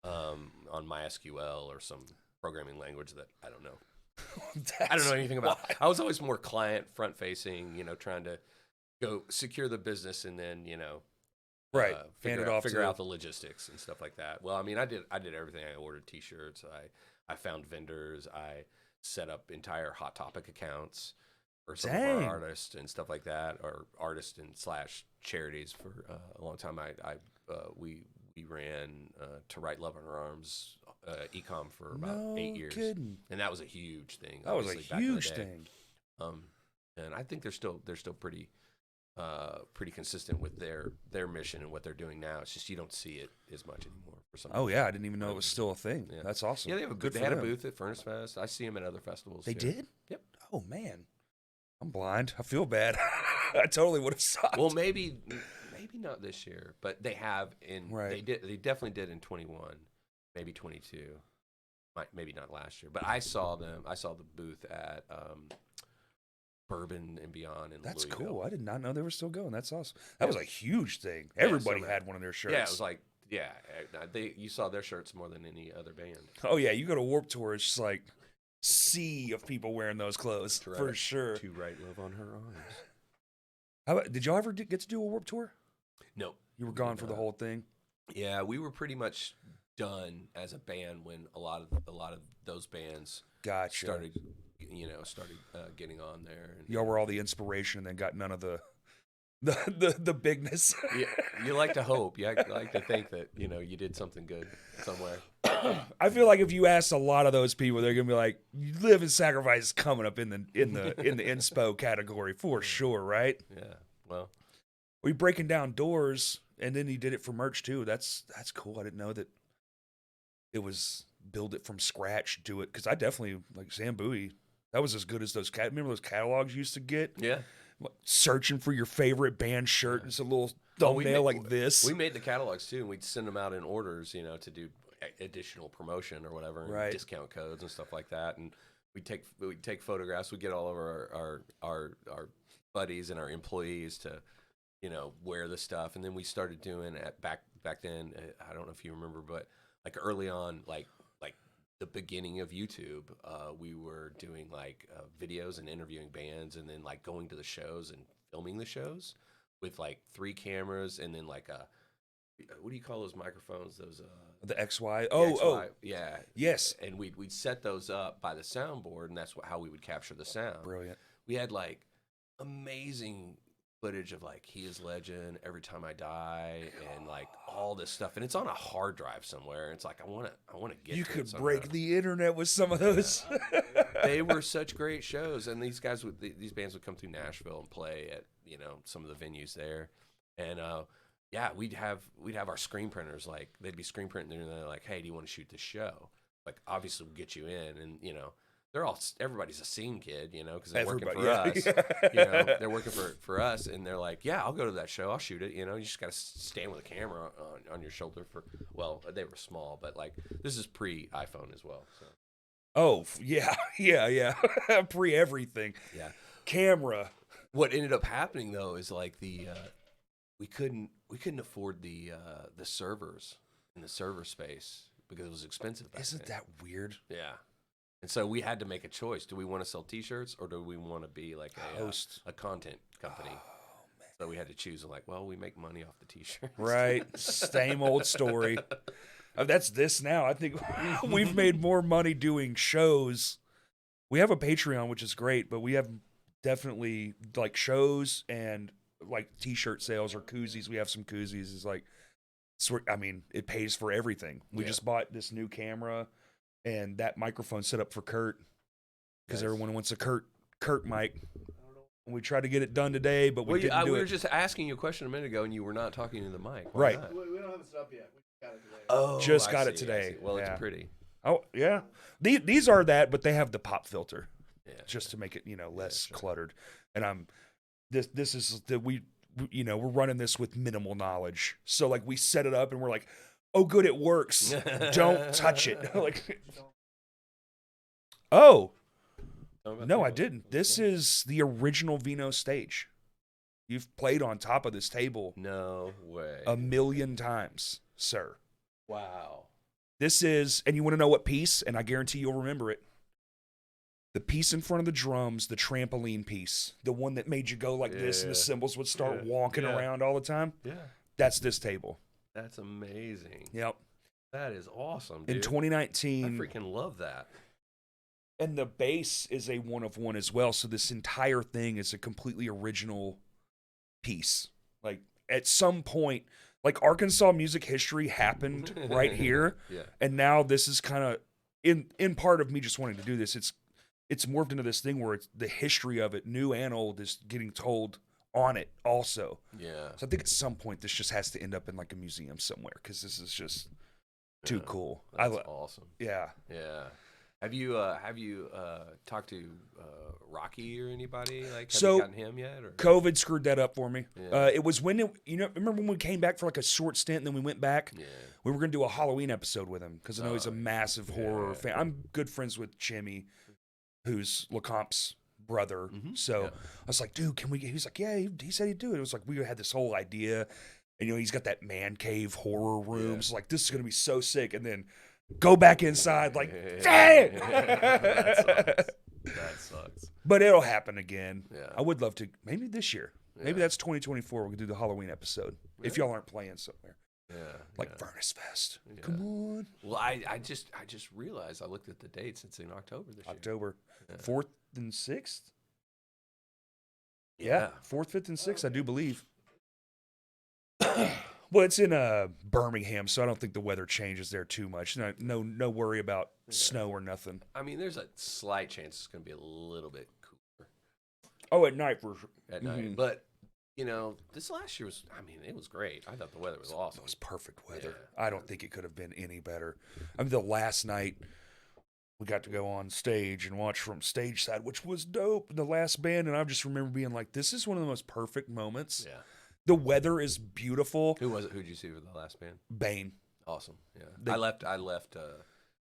on MySQL or some programming language that I don't know. I don't know anything about. I was always more client front facing, you know, trying to go secure the business and then, you know, figure out the logistics and stuff like that. Well, I mean, I did everything. I ordered T-shirts. I found vendors. I set up entire Hot Topic accounts for some of our artists and stuff like that, or artists and / charities for a long time. We ran To Write Love on Our Arms e-com for about 8 years. Kidding. And that was a huge thing. That was a huge thing. And I think they're still pretty consistent with their mission and what they're doing now. It's just you don't see it as much anymore for some. Oh yeah, I didn't even know it was still a thing. Yeah. That's awesome. Yeah, they had a booth at Furnace Fest. I see them at other festivals. They did? Yep. Oh man, I'm blind. I feel bad. I totally would have stopped. Well, maybe not this year, but they have They definitely did in 21, maybe 22. Maybe not last year, but I saw them. I saw the booth at Bourbon and Beyond in That's Louisville. cool. I did not know they were still going. That's awesome. That was a huge thing. Everybody had one of their shirts. Yeah, it was like, you saw their shirts more than any other band. Oh yeah, you go to Warped Tour, it's just like sea of people wearing those clothes for sure. To Write Love on Her Arms. How about, did y'all ever get to do a Warped Tour? No, you were gone for the whole thing. Yeah, we were pretty much done as a band when a lot of those bands started getting on there. And, y'all were all the inspiration, and then got none of the bigness. Yeah, you like to hope. You like to think that, you know, you did something good somewhere. I feel like if you ask a lot of those people, they're gonna be like, "You Live and Sacrifice is coming up in the inspo category for sure, right?" Yeah. Well, we breaking down doors, and then he did it for merch too. That's cool. I didn't know that it was build it from scratch, do it. Because I definitely, like Sam Bowie, that was as good as those, remember those catalogs you used to get? Yeah. Searching for your favorite band shirt, and it's a little thumbnail like this. We made the catalogs too, and we'd send them out in orders, you know, to do additional promotion or whatever, and Right. discount codes and stuff like that. And we'd take photographs. We'd get all of our buddies and our employees to, you know, wear the stuff. And then we started doing back then. I don't know if you remember, but like early on, like the beginning of YouTube, we were doing like videos and interviewing bands, and then like going to the shows and filming the shows with like 3 cameras, and then like what do you call those microphones? Those The XY. the Oh, XY, yeah, yes. And we'd set those up by the soundboard, and that's how we would capture the sound. Brilliant. We had like amazing footage of like He Is Legend, Every Time I Die, and like all this stuff, and it's on a hard drive somewhere. It's like I want to get. You to could it somehow. break the internet with some of those. They were such great shows, and these guys these bands would come through Nashville and play at, you know, some of the venues there, and yeah, we'd have our screen printers, like they'd be screen printing, and they're like, hey, do you want to shoot this show? Like obviously we'll get you in, and you know. Everybody's a scene kid, you know, because they're working for us. You know, they're working for us, and they're like, yeah, I'll go to that show. I'll shoot it. You know, you just got to stand with a camera on your shoulder for. Well, they were small, but like this is pre-iPhone as well. So. Oh yeah. Pre everything. Yeah. Camera. What ended up happening though is like we couldn't afford the servers in the server space because it was expensive. Isn't that weird? Yeah. And so we had to make a choice. Do we want to sell T-shirts, or do we want to be like a content company? Oh, man. So we had to choose. I'm like, well, we make money off the T-shirts. Right. Same old story. That's this now. I think we've made more money doing shows. We have a Patreon, which is great, but we have definitely like shows and like T-shirt sales or koozies. We have some koozies. It's like, I mean, it pays for everything. We just bought this new camera. And that microphone set up for Kurt, because everyone wants a Kurt mic. We tried to get it done today, but we didn't do it. We were just asking you a question a minute ago, and you were not talking to the mic. Why right. not? We don't have it set up yet. We got it today. Oh, just got it today. Well, it's pretty. Oh yeah, these are that, but they have the pop filter, just to make it less cluttered. And this is we're running this with minimal knowledge. So like we set it up and we're like, oh, good, it works. Don't touch it. Like, oh, no, I didn't. This is the original Vino stage. You've played on top of this table. No way. 1,000,000 times, sir. Wow. This is, and you want to know what piece? And I guarantee you'll remember it. The piece in front of the drums, the trampoline piece, the one that made you go like this and the cymbals would start wonking around all the time. Yeah. That's this table. That's amazing. Yep. That is awesome, dude. In 2019. I freaking love that. And the bass is a one of one as well. So this entire thing is a completely original piece. Like at some point, like Arkansas music history happened right here. Yeah. And now this is kind of in part of me just wanting to do this. It's morphed into this thing where it's the history of it, new and old, is getting told on it also. Yeah. So I think at some point this just has to end up in like a museum somewhere, because this is just too cool. That's awesome. Yeah. Yeah. Have you talked to Rocky or anybody? Like, have So, you gotten him yet? Or? COVID screwed that up for me. Yeah. It was when remember when we came back for like a short stint and then we went back? Yeah. We were gonna do a Halloween episode with him because I know he's a massive horror fan. I'm good friends with Jimmy, who's LeCompte's brother. So I was like, dude, can we? He's like, yeah. He said he'd do it. It was like we had this whole idea, and he's got that man cave horror room. Yeah. So like, this is gonna be so sick. And then go back inside, like, dang! That sucks. But it'll happen again. Yeah. I would love to. Maybe this year. Maybe that's 2024. We can do the Halloween episode if y'all aren't playing somewhere. Yeah. Like Furnace Fest. Yeah. Come on. Well, I just realized I looked at the dates. It's in October this year. October 4th and 6th. Yeah, 4th, 5th, and 6th, I do believe. Well, it's in Birmingham, so I don't think the weather changes there too much. No worry about snow or nothing. I mean, there's a slight chance it's going to be a little bit cooler. Oh, at night for sure. At night. But you know, this last year was, I mean, it was great. I thought the weather was awesome. It was perfect weather. Yeah. I don't think it could have been any better. I mean, the last night we got to go on stage and watch from stage side, which was dope. The last band, and I just remember being like, "This is one of the most perfect moments." Yeah. The weather is beautiful. Who was it? Who'd you see for the last band? Bane. Awesome. Yeah. They- I left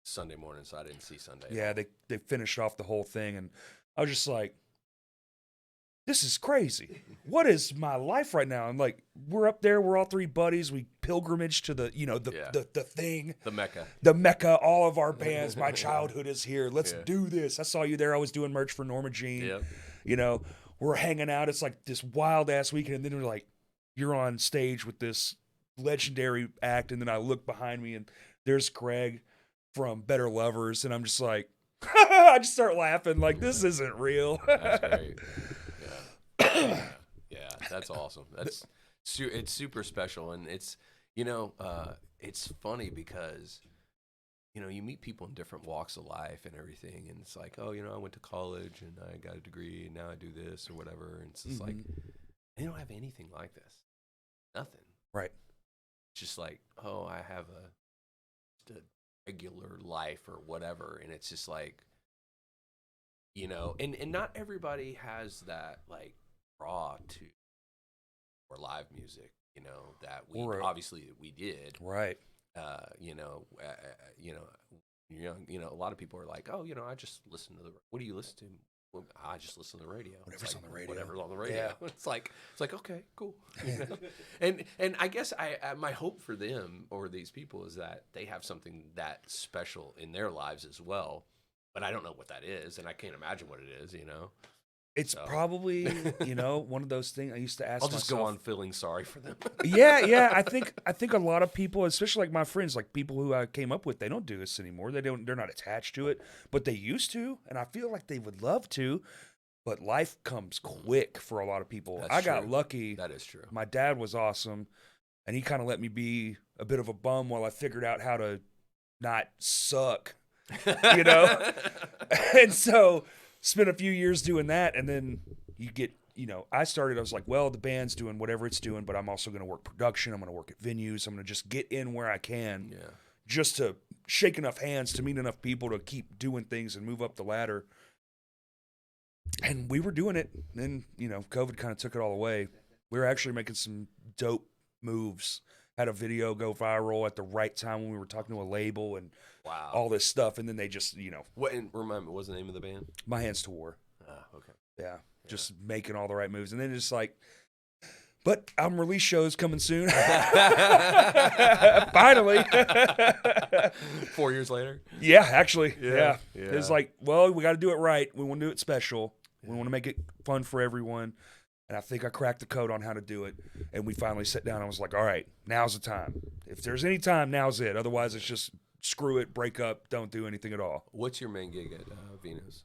Sunday morning, so I didn't see Sunday. Yeah, they finished off the whole thing, and I was just like, "This is crazy. What is my life right now?" And like, we're up there, we're all three buddies. We pilgrimage to the Yeah. the thing, The Mecca. the Mecca. All of our bands, my childhood is here. Let's Yeah. do this. I saw you there. I was doing merch for Norma Jean. Yep. You know, we're hanging out. It's like this wild ass weekend, and then we're like, you're on stage with this legendary act, and then I look behind me, and there's Greg from Better Lovers, and I'm just like, I just start laughing like this isn't real. That's great. Yeah. Yeah, that's awesome. That's it's super special, and it's, you know, it's funny because, you know, you meet people in different walks of life and everything, and it's like, oh, you know, I went to college and I got a degree and now I do this or whatever, and it's just like, they don't have anything like this. Nothing. Right. It's just like, oh, I have just a regular life or whatever, and it's just like, you know, and not everybody has that like draw to or live music, you know, that we obviously we did, Right. you know, you're young, you know, a lot of people are like, oh, you know, I just listen to what do you listen to? Well, I just listen to the radio. Whatever's like, on the radio. Whatever's on the radio. Yeah. It's like okay, cool. You know? and I guess I my hope for them or these people is that they have something that special in their lives as well. But I don't know what that is, and I can't imagine what it is. You know, It's probably, you know, one of those things I used to ask I'll just myself. go on feeling sorry for them. Yeah. I think a lot of people, especially like my friends, like people who I came up with, they don't do this anymore. They're not attached to it, but they used to, and I feel like they would love to. But life comes quick for a lot of people. That's I got true. lucky. That is true. My dad was awesome, and he kind of let me be a bit of a bum while I figured out how to not suck, you know? And so spent a few years doing that, and then you get, you know, I was like, well, the band's doing whatever it's doing, but I'm also going to work production. I'm going to work at venues. I'm going to just get in where I can, Yeah. just to shake enough hands to meet enough people to keep doing things and move up the ladder. And we were doing it. Then, you know, COVID kind of took it all away. We were actually making some dope moves. Had a video go viral at the right time when we were talking to a label and Wow. all this stuff. And then they just, you know, What? And remind me, what was the name of the band? My Hands to War. Okay. Yeah, just making all the right moves. And then it's like, but album release shows coming soon. Finally. 4 years later. Yeah, actually. Yeah. Yeah. It's like, well, we got to do it right. We want to do it special. We want to make it fun for everyone. And I think I cracked the code on how to do it. And we finally sat down. I was like, all right, now's the time. If there's any time, now's it. Otherwise, it's just screw it, break up, don't do anything at all. What's your main gig at Vino's?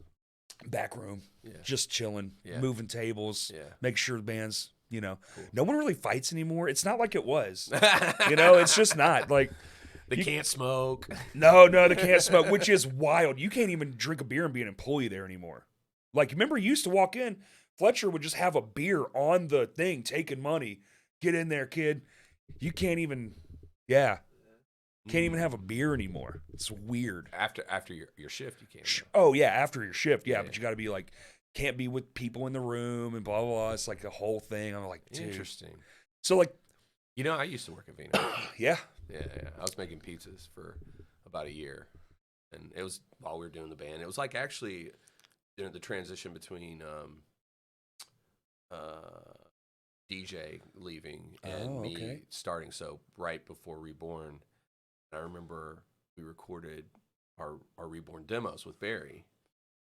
Back room, Yeah. just chilling, Yeah. moving tables, Yeah. make sure the band's, you know, Cool. no one really fights anymore. It's not like it was. You know, it's just not. Like, They can't smoke. no, they can't smoke, which is wild. You can't even drink a beer and be an employee there anymore. Like, remember, you used to walk in, Fletcher would just have a beer on the thing, taking money. Get in there, kid. You can't even, can't even have a beer anymore. It's weird. After your shift, you can't. Oh, yeah, after your shift, Yeah. but you got to be like, can't be with people in the room and blah, blah, blah. It's like the whole thing. I'm like, dude. Interesting. So, like, You know, I used to work at Vino. yeah. Yeah. I was making pizzas for about a year, and it was while we were doing the band. It was like actually during the transition between DJ leaving and me starting. So right before Reborn, I remember we recorded our Reborn demos with Barry,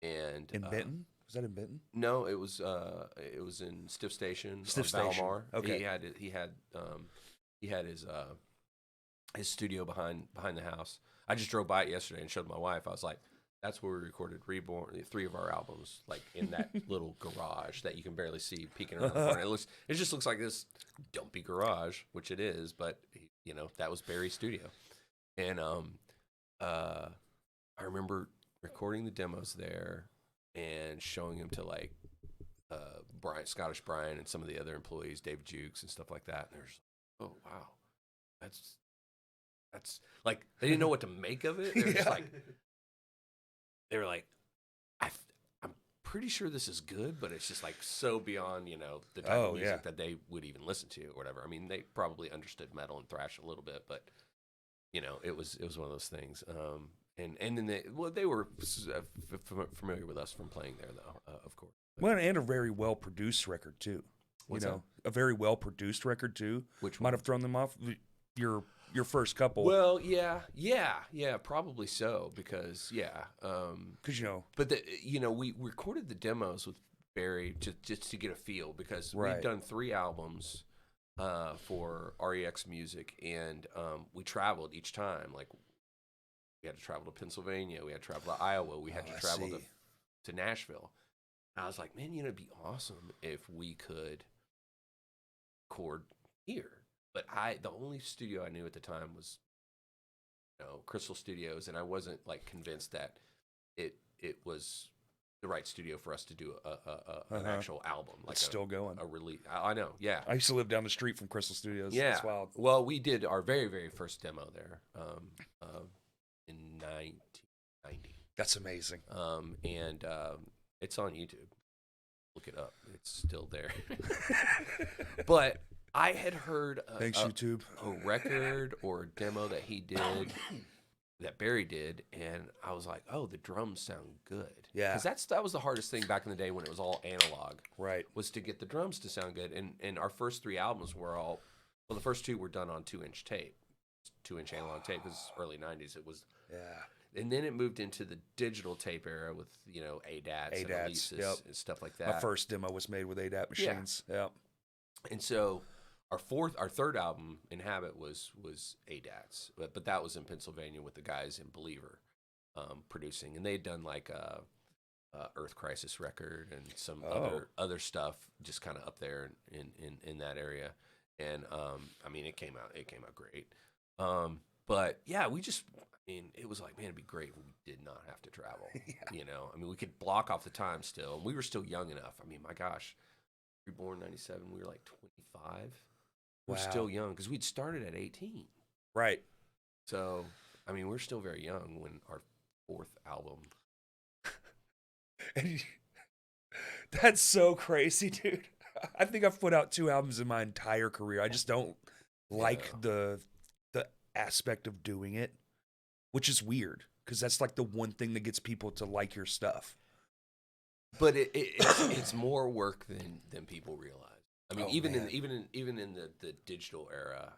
and In Benton? Was that in Benton? No, it was in Stiff Station. Stiff on Station. Valmar. Okay. He had his studio behind the house. I just drove by it yesterday and showed my wife. I was like, that's where we recorded Reborn, 3 of our albums, like in that little garage that you can barely see peeking around the corner. It just looks like this dumpy garage, which it is, but you know, that was Barry's studio. And I remember recording the demos there and showing them to like Scottish Brian, and some of the other employees, Dave Jukes and stuff like that. And they're just like, oh wow, that's like they didn't know what to make of it. They're just like, they were like, I'm pretty sure this is good, but it's just like so beyond, the type of music that they would even listen to or whatever. I mean, they probably understood metal and thrash a little bit, but it was one of those things. And then they were familiar with us from playing there, though, of course. Well, and a very well produced record too. What's that? A very well produced record too. Which might have thrown them off. Your first couple. Well, yeah, probably so because But we recorded the demos with Barry just to get a feel because we've done 3 albums for REX Music, and we traveled each time. Like we had to travel to Pennsylvania, we had to travel to Iowa, we had to travel to Nashville. And I was like, man, it'd be awesome if we could record here. But the only studio I knew at the time was, Crystal Studios, and I wasn't like convinced that it was the right studio for us to do an actual album. Like it's still going. A release. I know, yeah. I used to live down the street from Crystal Studios. Yeah. That's wild. Well, we did our very, very first demo there in 1990. That's amazing. And it's on YouTube. Look it up. It's still there. But I had heard YouTube. A record or a demo that he did, that Barry did, and I was like, oh, the drums sound good. Yeah. Because that was the hardest thing back in the day when it was all analog. Right. Was to get the drums to sound good. And our first 3 albums were the first 2 were done on 2-inch tape. 2-inch analog tape. It was early 90s. It was. Yeah. And then it moved into the digital tape era with, ADATs and Elises and stuff like that. My first demo was made with ADAT machines. Yeah. And so our 3rd album, Inhabit, was ADATs, but that was in Pennsylvania with the guys in Believer producing, and they'd done like a Earth Crisis record and some other stuff just kind of up there in that area. And I mean, it came out great. But yeah, it was like, man, it'd be great if we did not have to travel. Yeah. I mean, we could block off the time still, and we were still young enough. I mean, my gosh, reborn 97, we were like 25. We're still young because we'd started at 18. Right. So, I mean, we're still very young when our 4th album. And that's so crazy, dude. I think I've put out 2 albums in my entire career. I just don't like the aspect of doing it, which is weird because that's like the one thing that gets people to like your stuff. But it's more work than people realize. I mean, even in the digital era,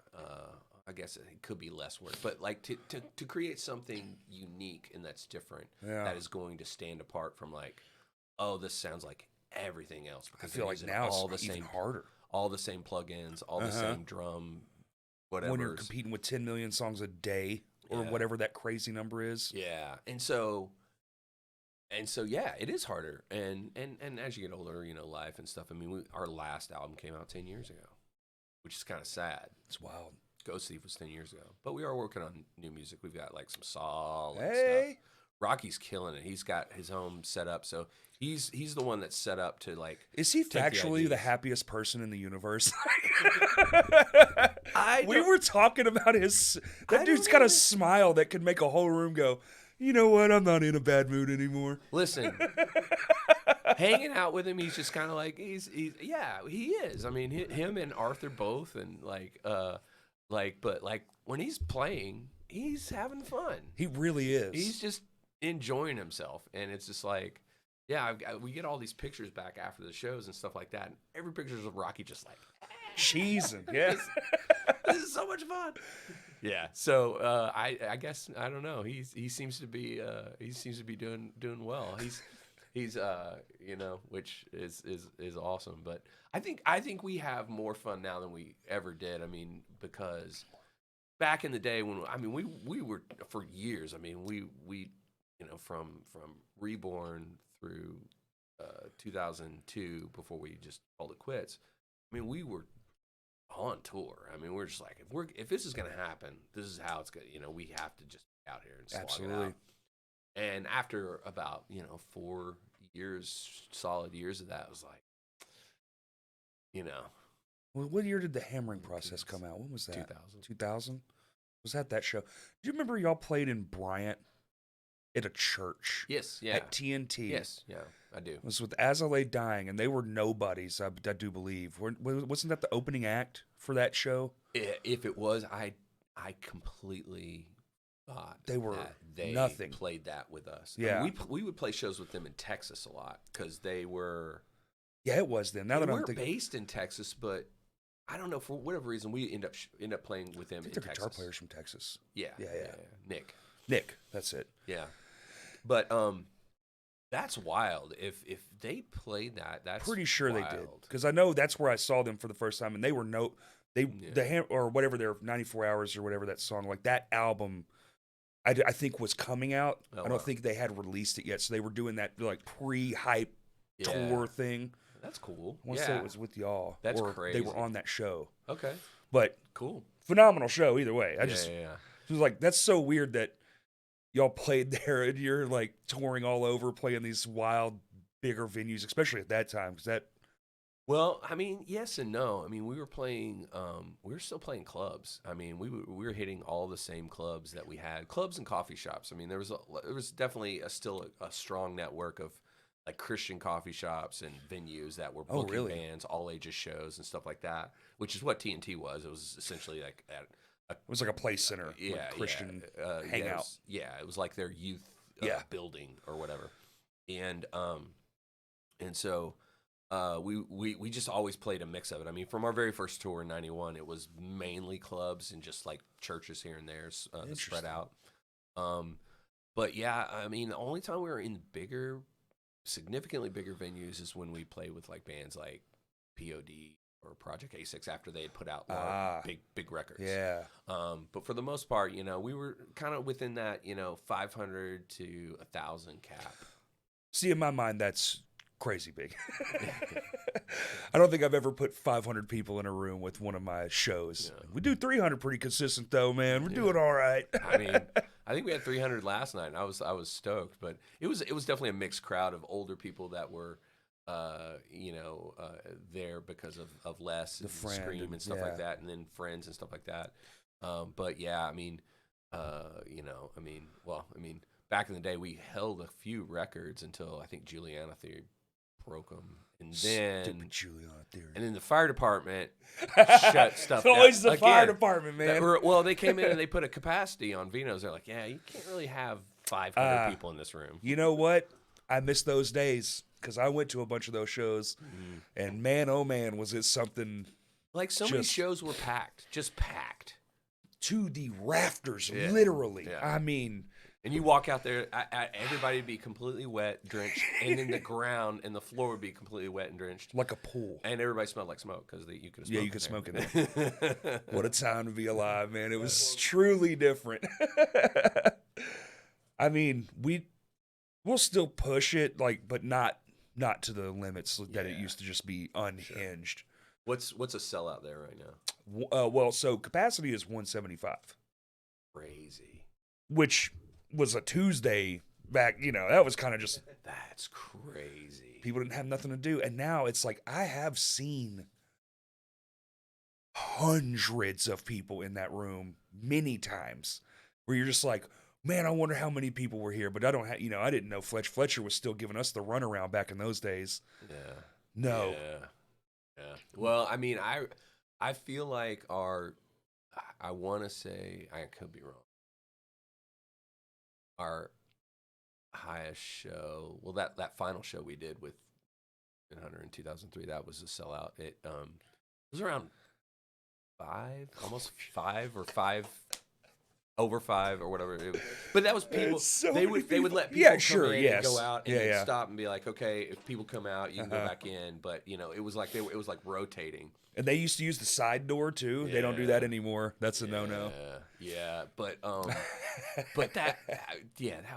I guess it could be less work. But like to create something unique and that's different, that is going to stand apart from like, oh, this sounds like everything else. Because I feel like now all it's the even same, harder. All the same plugins, all the same drum, whatever. When you're competing with 10 million songs a day or whatever that crazy number is. Yeah, and so yeah, it is harder. And as you get older, life and stuff. I mean, our last album came out 10 years ago, which is kind of sad. It's wild. Ghost Thief was 10 years ago, but we are working on new music. We've got like some solid stuff. Rocky's killing it. He's got his home set up, so he's the one that's set up to like. Is he factually the happiest person in the universe? We were talking about that dude's got a smile that could make a whole room go, you know what? I'm not in a bad mood anymore. Listen, hanging out with him, he's just kind of like he is. I mean, him and Arthur both, and but when he's playing, he's having fun. He really is. He's just enjoying himself, and it's just like, we get all these pictures back after the shows and stuff like that, and every picture is of Rocky just like cheesing. Yeah, this is so much fun. Yeah, so I guess I don't know. He seems to be doing well. He's which is awesome. But I think we have more fun now than we ever did. I mean, because back in the day when we were for years. I mean, we from Reborn through 2002 before we just called it quits. I mean, we were on tour. I mean, we're just like, if this is gonna happen, this is how it's gonna. We have to just be out here and slog it out. And after about 4 years, solid years of that, I was like, you know, What year did the Hammering Process come out? When was that? 2000. 2000? Was that show? Do you remember y'all played in Bryant at a church? Yes, yeah. At TNT. Yes, yeah, I do. It was with As I Lay Dying, and they were nobodies, I do believe. Wasn't that the opening act for that show? If it was, I completely thought They were that they nothing. played that with us. Yeah. I mean, we would play shows with them in Texas a lot because they were. Yeah, it was then. Now They that I'm weren't thinking, based in Texas, but I don't know, for whatever reason we end up playing with them I think in they're Texas. guitar players from Texas. Yeah, Yeah. Nick. That's it. Yeah, but that's wild. If they played that, that's Pretty sure wild. they did, because I know that's where I saw them for the first time, and they were or whatever their 94 Hours or whatever that song, like that album, I think was coming out. Oh, I don't wow. think they had released it yet, so they were doing that like pre-hype Yeah. tour thing. That's cool. I want to say it was with y'all. That's or crazy. They were on that show, Okay, but cool. phenomenal show either way. Yeah. It was like, that's so weird that y'all played there and you're like touring all over, playing these wild, bigger venues, especially at that time. Because that, Well, I mean, yes and no. I mean, we were playing. We were still playing clubs. I mean, we were hitting all the same clubs that we had, clubs and coffee shops. I mean, there was definitely still a strong network of like Christian coffee shops and venues that were booking really? bands, all ages shows and stuff like that. Which is what TNT was. It was essentially like it was like a play center, like Christian hangout. It was like their youth building or whatever, and so. We just always played a mix of it. I mean, from our very first tour in '91, it was mainly clubs and just like churches here and there spread out. But yeah, I mean, the only time we were in significantly bigger venues is when we played with like bands like POD or Project A6 after they had put out big records. Yeah. But for the most part, you know, we were kind of within that, you know, 500 to 1,000 cap. See, in my mind, that's crazy big. I don't think I've ever put 500 people in a room with one of my shows. Yeah. We do 300 pretty consistent though, man. We're doing all right. I mean, I think we had 300 last night, and I was stoked. But it was definitely a mixed crowd of older people that were, there because of Les and Scream and stuff like that, and then friends and stuff like that. But yeah, I mean, back in the day, we held a few records until I think Juliana Theory broke them, and then Stupid Juliana Theory. And then the fire department shut stuff down. Always the fire department, man. They came in and they put a capacity on Vino's. They're like, yeah, you can't really have 500 people in this room. You know what? I miss those days because I went to a bunch of those shows, and man, oh man, was it something. Like many shows were packed, just packed. To the rafters, literally. Yeah. I mean. And you walk out there, everybody would be completely wet, drenched, and then the ground and the floor would be completely wet and drenched. Like a pool. And everybody smelled like smoke because you could smoked. Yeah, you could smoke in there. What a time to be alive, man. It was truly different. I mean, we'll still push it, but not to the limits that it used to just be unhinged. Sure. What's a sellout there right now? Well, so capacity is 175. Crazy. Which was a Tuesday back, that was kind of just. That's crazy. People didn't have nothing to do. And now it's like, I have seen hundreds of people in that room many times where you're just like, man, I wonder how many people were here. But I don't have, I didn't know Fletcher was still giving us the runaround back in those days. Yeah. No. Yeah. Well, I mean, I feel like I want to say, I could be wrong. Our highest show, well, that final show we did with Hunter in 2003, that was a sellout. It was around 5, almost 5 or 5 over 5 or whatever. But that was people. So they would let people come in and yes. go out and then stop and be like, okay, if people come out, you can go back in. But it was like it was like rotating. And they used to use the side door too. Yeah. They don't do that anymore. That's a no-no. Yeah, but that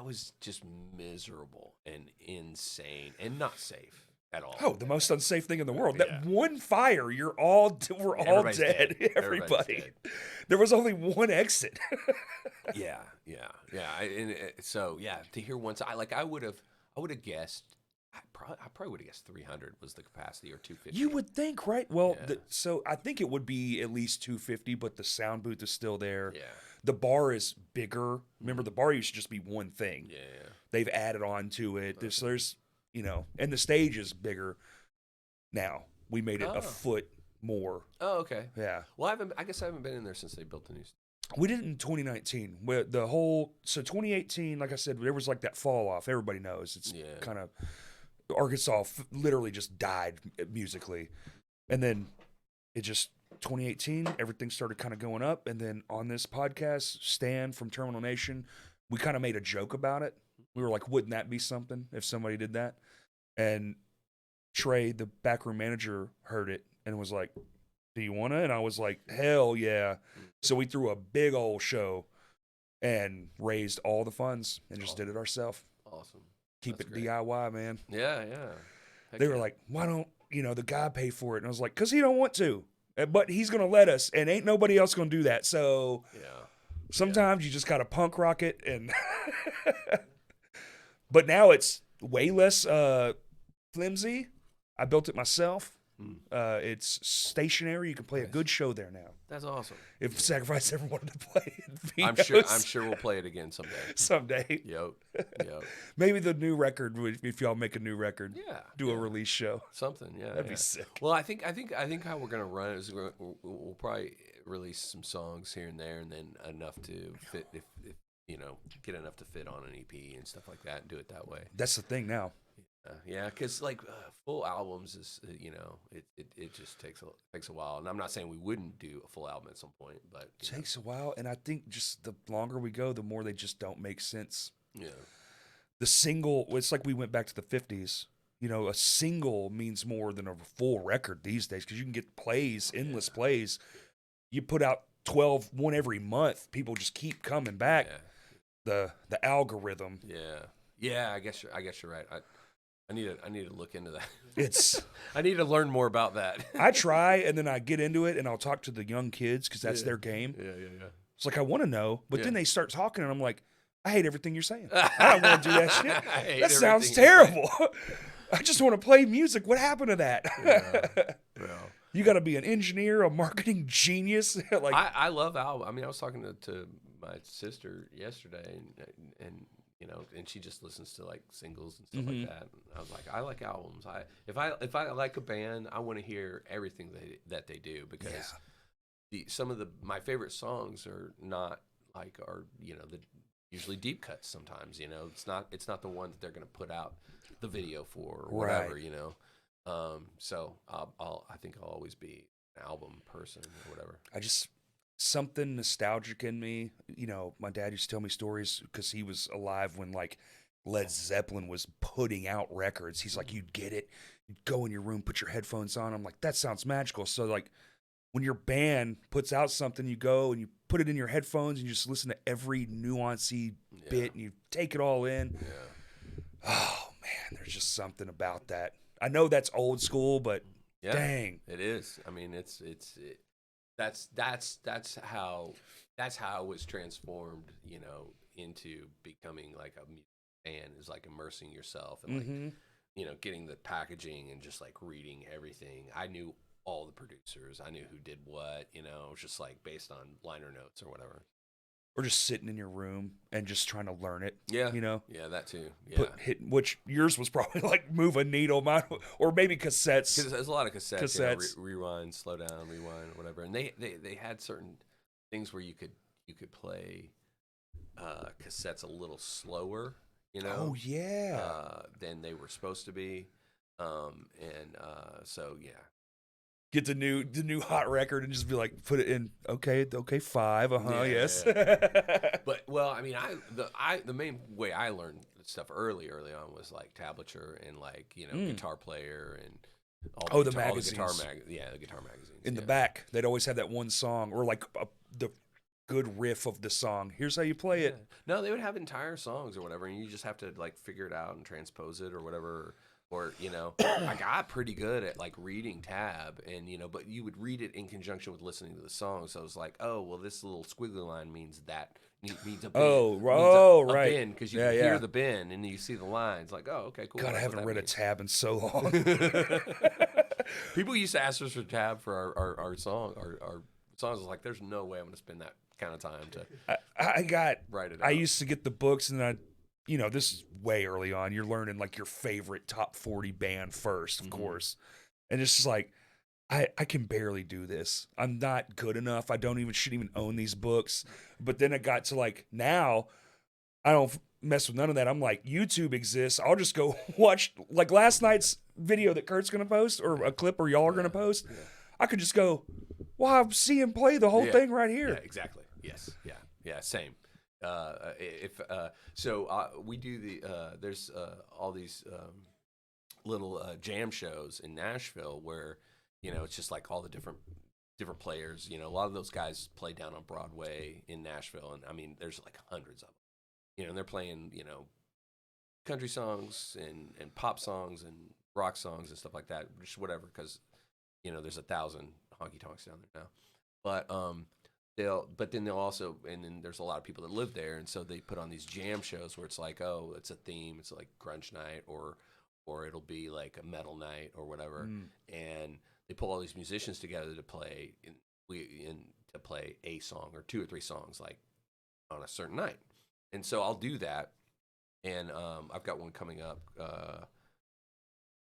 was just miserable and insane and not safe at all. Oh, the most unsafe thing in the world. That one fire, we're all Everybody's dead. dead. Everybody. Dead. There was only one exit. Yeah. So to hear once, I would have guessed I probably would have guessed 300 was the capacity or 250. You would think, right? Well, Yeah. so I think it would be at least 250, but the sound booth is still there. Yeah. The bar is bigger. Remember, the bar used to just be one thing. Yeah. They've added on to it. There's, and the stage is bigger now. We made it Oh. a foot more. Oh, okay. Yeah. Well, I guess I haven't been in there since they built the new. We did it in 2019. So 2018, like I said, there was like that fall off. Everybody knows. It's Yeah. kind of, Arkansas literally just died musically. And then it just, 2018, everything started kind of going up. And then on this podcast, Stan from Terminal Nation, we kind of made a joke about it. We were like, wouldn't that be something if somebody did that? And Trey, the backroom manager, heard it and was like, do you want to? And I was like, hell yeah. So we threw a big old show and raised all the funds and just did it ourselves. Awesome. Keep That's it great. DIY, man. Yeah. Heck They were yeah. like, why don't, the guy pay for it? And I was like, because he don't want to. But he's going to let us, and ain't nobody else going to do that. So Yeah. sometimes you just got to punk rock it. And but now it's way less flimsy. I built it myself. It's stationary. You can play a good show there now. That's awesome. If Sacrifice ever wanted to play it, I'm sure we'll play it again someday. someday. Yep. Maybe the new record, if y'all make a new record, Yeah. do a release show. Something. Yeah. That'd yeah. be sick. Well, I think how we're gonna run it is we'll probably release some songs here and there, and then enough to fit if get enough to fit on an EP and stuff like that, and do it that way. That's the thing now. Yeah, because full albums is it just takes a while, and I'm not saying we wouldn't do a full album at some point, but It takes a while, and I think just the longer we go, the more they just don't make sense. Yeah. The single, it's like we went back to the 50s. A single means more than a full record these days because you can get plays, endless plays. You put out one every month, people just keep coming back. Yeah. The algorithm. Yeah. I guess you're right. I need to look into that. It's I need to learn more about that. I try, and then I get into it, and I'll talk to the young kids because that's their game. Yeah. It's like I want to know, but Yeah. then they start talking, and I'm like, I hate everything you're saying. I don't want to do that shit. I hate That sounds everything you're saying. terrible. I just want to play music. What happened to that? Yeah. You got to be an engineer, a marketing genius. Like I love album. I mean, I was talking to my sister yesterday, and and she just listens to like singles and stuff like that. And I was like, I like albums. If I like a band, I want to hear everything that they do because some of my favorite songs are not like the usually deep cuts sometimes. It's not the one that they're going to put out the video for or whatever. Right. So I think I'll always be an album person or whatever. Something nostalgic in me. My dad used to tell me stories because he was alive when like Led Zeppelin was putting out records. He's like, you'd get it, you'd go in your room, put your headphones on. I'm like, that sounds magical. So like when your band puts out something, you go and you put it in your headphones and you just listen to every nuancy bit and you take it all in. Yeah. Oh man, there's just something about that. I know that's old school, but dang, it is. I mean, that's how it was transformed, into becoming like a music fan, is like immersing yourself and like, getting the packaging and just like reading everything. I knew all the producers. I knew who did what, it was just like based on liner notes or whatever. or just sitting in your room and just trying to learn it. Yeah. Yeah, that too. Yeah. Which yours was probably like move a needle, mine, or maybe cassettes. Because there's a lot of cassettes. Rewind, slow down, rewind, or whatever. And they had certain things where you could play cassettes a little slower, Oh yeah. than they were supposed to be. So yeah. Get the new hot record and just be like, put it in. Okay, 5. Yes. But well, I mean, the main way I learned stuff early on was like tablature and like Guitar Player and all the the magazines. the guitar magazines. In the back, they'd always have that one song or like the good riff of the song. Here's how you play it. No, they would have entire songs or whatever, and you just have to like figure it out and transpose it or whatever. Or, you know, I got pretty good at like reading tab and, you know, but you would read it in conjunction with listening to the song. So I was like, oh, well, this little squiggly line means that means a bend. Oh, a right. bend because you Yeah, can hear yeah. the bend and you see the lines like, oh, okay, cool. God, I that's what haven't that read a means. tab in so long. People used to ask us for tab for our songs. I was like, there's no way I'm going to spend that kind of time to I write it out. I used to get the books, and I, you know, this is way early on. You're learning like your favorite top 40 band first, of course. And it's just like, I can barely do this. I'm not good enough. I shouldn't even own these books. But then it got to like, now I don't mess with none of that. I'm like, YouTube exists. I'll just go watch like last night's video that Kurt's going to post, or a clip or y'all are going to post. Yeah. I could just go, well, I see him play the whole thing right here. Yeah, exactly. Yes. Yeah. Same. We do there's all these little jam shows in Nashville where, you know, it's just like all the different players. You know, a lot of those guys play down on Broadway in Nashville, and I mean, there's like hundreds of them. You know, and they're playing, you know, country songs and pop songs and rock songs and stuff like that, just whatever, because, you know, there's 1,000 honky tonks down there now. But then they'll also, and then there's a lot of people that live there, and so they put on these jam shows where it's like, oh, it's a theme, it's like grunge night, or it'll be like a metal night or whatever, and they pull all these musicians together to play to play a song or 2 or 3 songs like on a certain night, and so I'll do that, and I've got one coming up.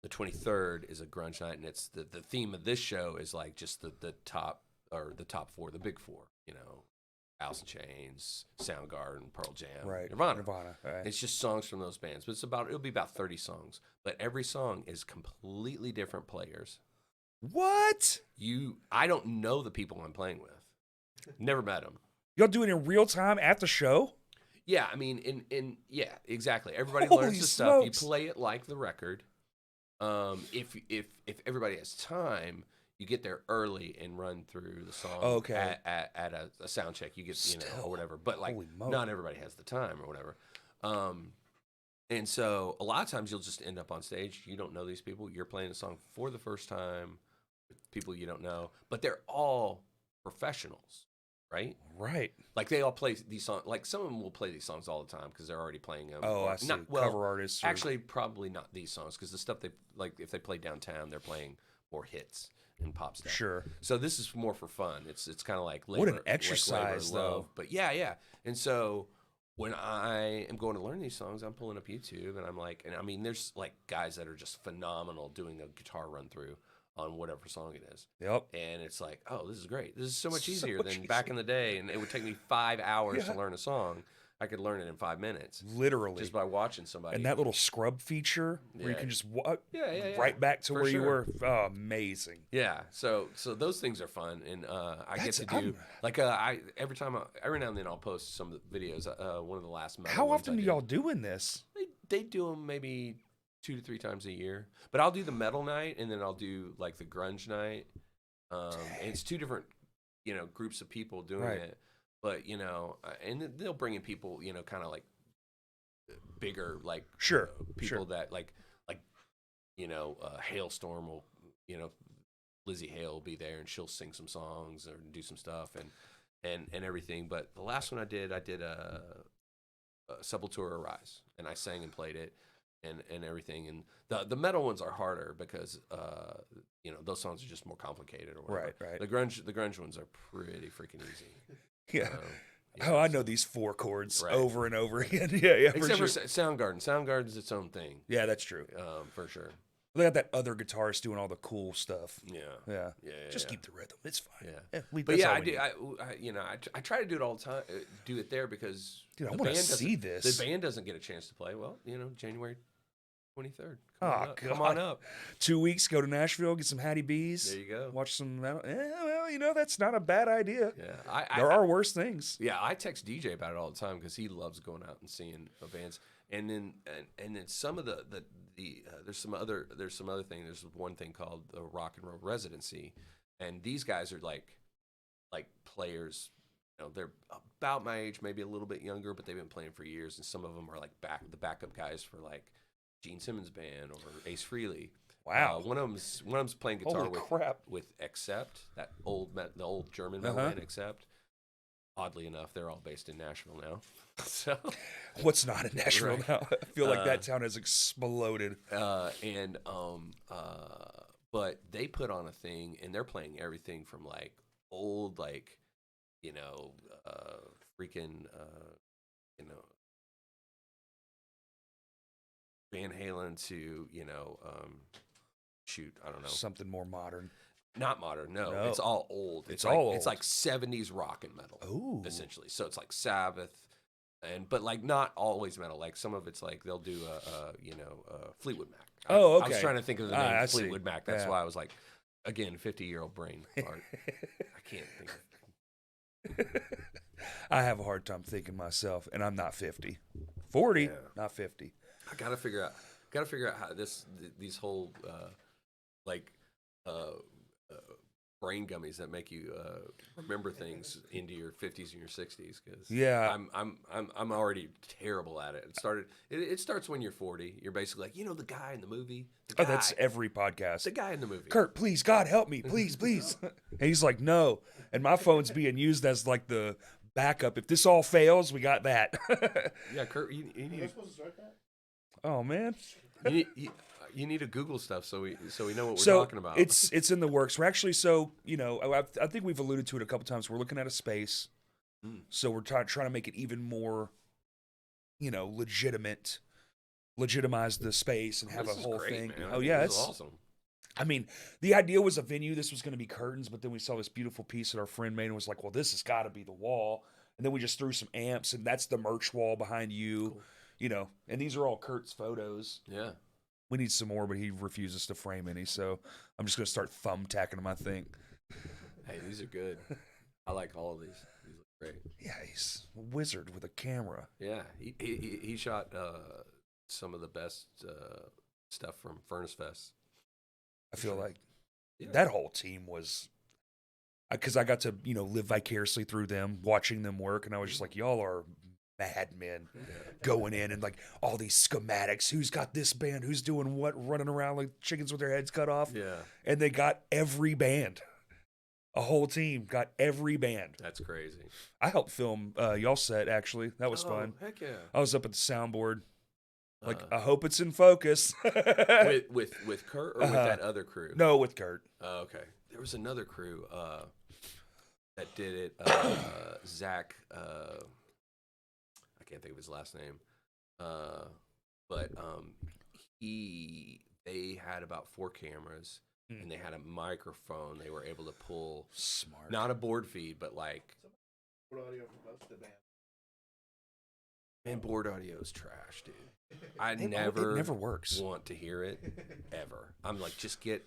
The 23rd is a grunge night, and it's the theme of this show is like just the top, or the top 4, the big 4, you know, Alice in Chains, Soundgarden, Pearl Jam, Right. Nirvana. Right. It's just songs from those bands, but it'll be about 30 songs, but every song is completely different players. What? I don't know the people I'm playing with. Never met them. Y'all do it in real time at the show? Yeah, I mean, yeah, exactly. Everybody Holy learns the stuff. You smokes. play it like the record. If everybody has time, you get there early and run through the song. Okay. At a sound check, you get, you know, or whatever. But like, Holy moly. not everybody has the time or whatever. And so a lot of times you'll just end up on stage. You don't know these people. You're playing a song for the first time with people you don't know, but they're all professionals, right? Right. Like they all play these songs. Like some of them will play these songs all the time because they're already playing them. Oh, I see. Cover artists. Actually, probably not these songs because the stuff they like, if they play downtown, they're playing more hits and pop stuff. Sure. So this is more for fun. It's kind of like What an exercise, labor, though. love. But yeah. And so when I am going to learn these songs, I'm pulling up YouTube and I'm like, and I mean, there's like guys that are just phenomenal doing a guitar run through on whatever song it is. Yep. And it's like, oh, this is great. This is so much So easier much than easier. back in the day. And it would take me 5 hours Yeah. to learn a song. I could learn it in 5 minutes. Literally. Just by watching somebody. And that little scrub feature where you Yeah. can just Yeah. right back to For where you sure. were. Oh, amazing. Yeah, so those things are fun, and I get That's- to do I'm- like every now and then I'll post some of the videos. One of the last metal How ones often I do did. y'all doing this? They do them maybe 2 to 3 times a year, but I'll do the metal night and then I'll do like the grunge night. And it's 2 different, you know, groups of people doing Right. it, but you know, and they'll bring in people, you know, kind of like bigger, like Sure. people Sure. that like you know, Hailstorm will, you know, Lizzie Hale will be there and she'll sing some songs or do some stuff and everything. But the last one I did a Sepultura Arise, and I sang and played it and everything. And the metal ones are harder because you know, those songs are just more complicated or whatever. Right. The grunge ones are pretty freaking easy. Yeah. Yeah, Oh, I so- know these 4 chords Right. over and over again. Yeah, for Except sure. for Soundgarden. Soundgarden's its own thing, Yeah, that's true. for sure. They got that other guitarist doing all the cool stuff. Yeah. Yeah. Yeah. Just yeah. keep the rhythm. It's fine. Yeah. But But yeah, I do. I you know, I try to do it all the time. Do it there because Dude, I the wanna band see doesn't- this. The band doesn't get a chance to play. Well, you know, January 23rd. Oh, Come on God. up. 2 weeks, go to Nashville, get some Hattie B's. There you go. Watch some metal. Well, you know, that's not a bad idea. Yeah, There are worse things. Yeah, I text DJ about it all the time because he loves going out and seeing bands. And then some of the there's some other thing. There's one thing called the Rock and Roll Residency, and these guys are like players. You know, they're about my age, maybe a little bit younger, but they've been playing for years. And some of them are like the backup guys for like Gene Simmons band or Ace Frehley. Wow. One of them's playing guitar Holy crap. with Accept, the old German metal band Accept. Oddly enough, they're all based in Nashville now. So what's not in Nashville right. now? I feel like that town has exploded. But they put on a thing, and they're playing everything from like old, like, you know, freaking, you know, Van Halen to, you know, shoot, I don't know. Something more modern. Not modern, no. No. It's all old. It's all It's old. like 70s rock and metal, Ooh. essentially. So it's like Sabbath, but like not always metal. Like some of it's like they'll do Fleetwood Mac. Oh, okay. I was trying to think of the name I Fleetwood see. Mac. That's Yeah. why I was like, again, 50-year-old brain fart. I can't think of. I have a hard time thinking myself, and I'm not 50. 40, Yeah. not 50. I gotta figure out how these whole brain gummies that make you remember things into your 50s and your 60s. Because Yeah. I'm already terrible at it. It starts when you're 40. You're basically like, you know, the guy in the movie. The guy, Oh, that's every podcast. the guy in the movie. Kurt, please, God, help me. Please, please. And he's like, no. And my phone's being used as like the backup. If this all fails, we got that. Yeah, Kurt, you Am I need supposed to start that? Oh, man. you need to Google stuff so we know what we're So talking about. it's in the works. We're actually, I think we've alluded to it a couple times. We're looking at a space. So we're trying to make it even more, legitimize the space and have This a is whole great, thing. man. Oh yeah, This is it's awesome. I mean, the idea was a venue. This was going to be curtains, but then we saw this beautiful piece that our friend made and was like, well, this has got to be the wall. And then we just threw some amps, and that's the merch wall behind you, and these are all Kurt's photos. Yeah. We need some more, but he refuses to frame any, so I'm just going to start thumbtacking him, I think. Hey, these are good. I like all of these. These look great. Yeah, he's a wizard with a camera. Yeah, he shot some of the best stuff from Furnace Fest. I feel like Yeah. that whole team was, because I got to, live vicariously through them, watching them work, and I was just like, y'all are madmen going in and like all these schematics. Who's got this band? Who's doing what? Running around like chickens with their heads cut off. Yeah, And they got every band. A whole team got every band. that's crazy. I helped film y'all set, actually. That was fun. Heck yeah. I was up at the soundboard. Like, Uh, I hope it's in focus. with Kurt or with that other crew? No, with Kurt. Okay. There was another crew that did it. Zach. I can't think of his last name. But they had about 4 cameras and they had a microphone. They were able to pull Smart. not a board feed, but like, What audio from most of the band? man, board audio is trash, dude. I It never never works. want to hear it ever. I'm like, just get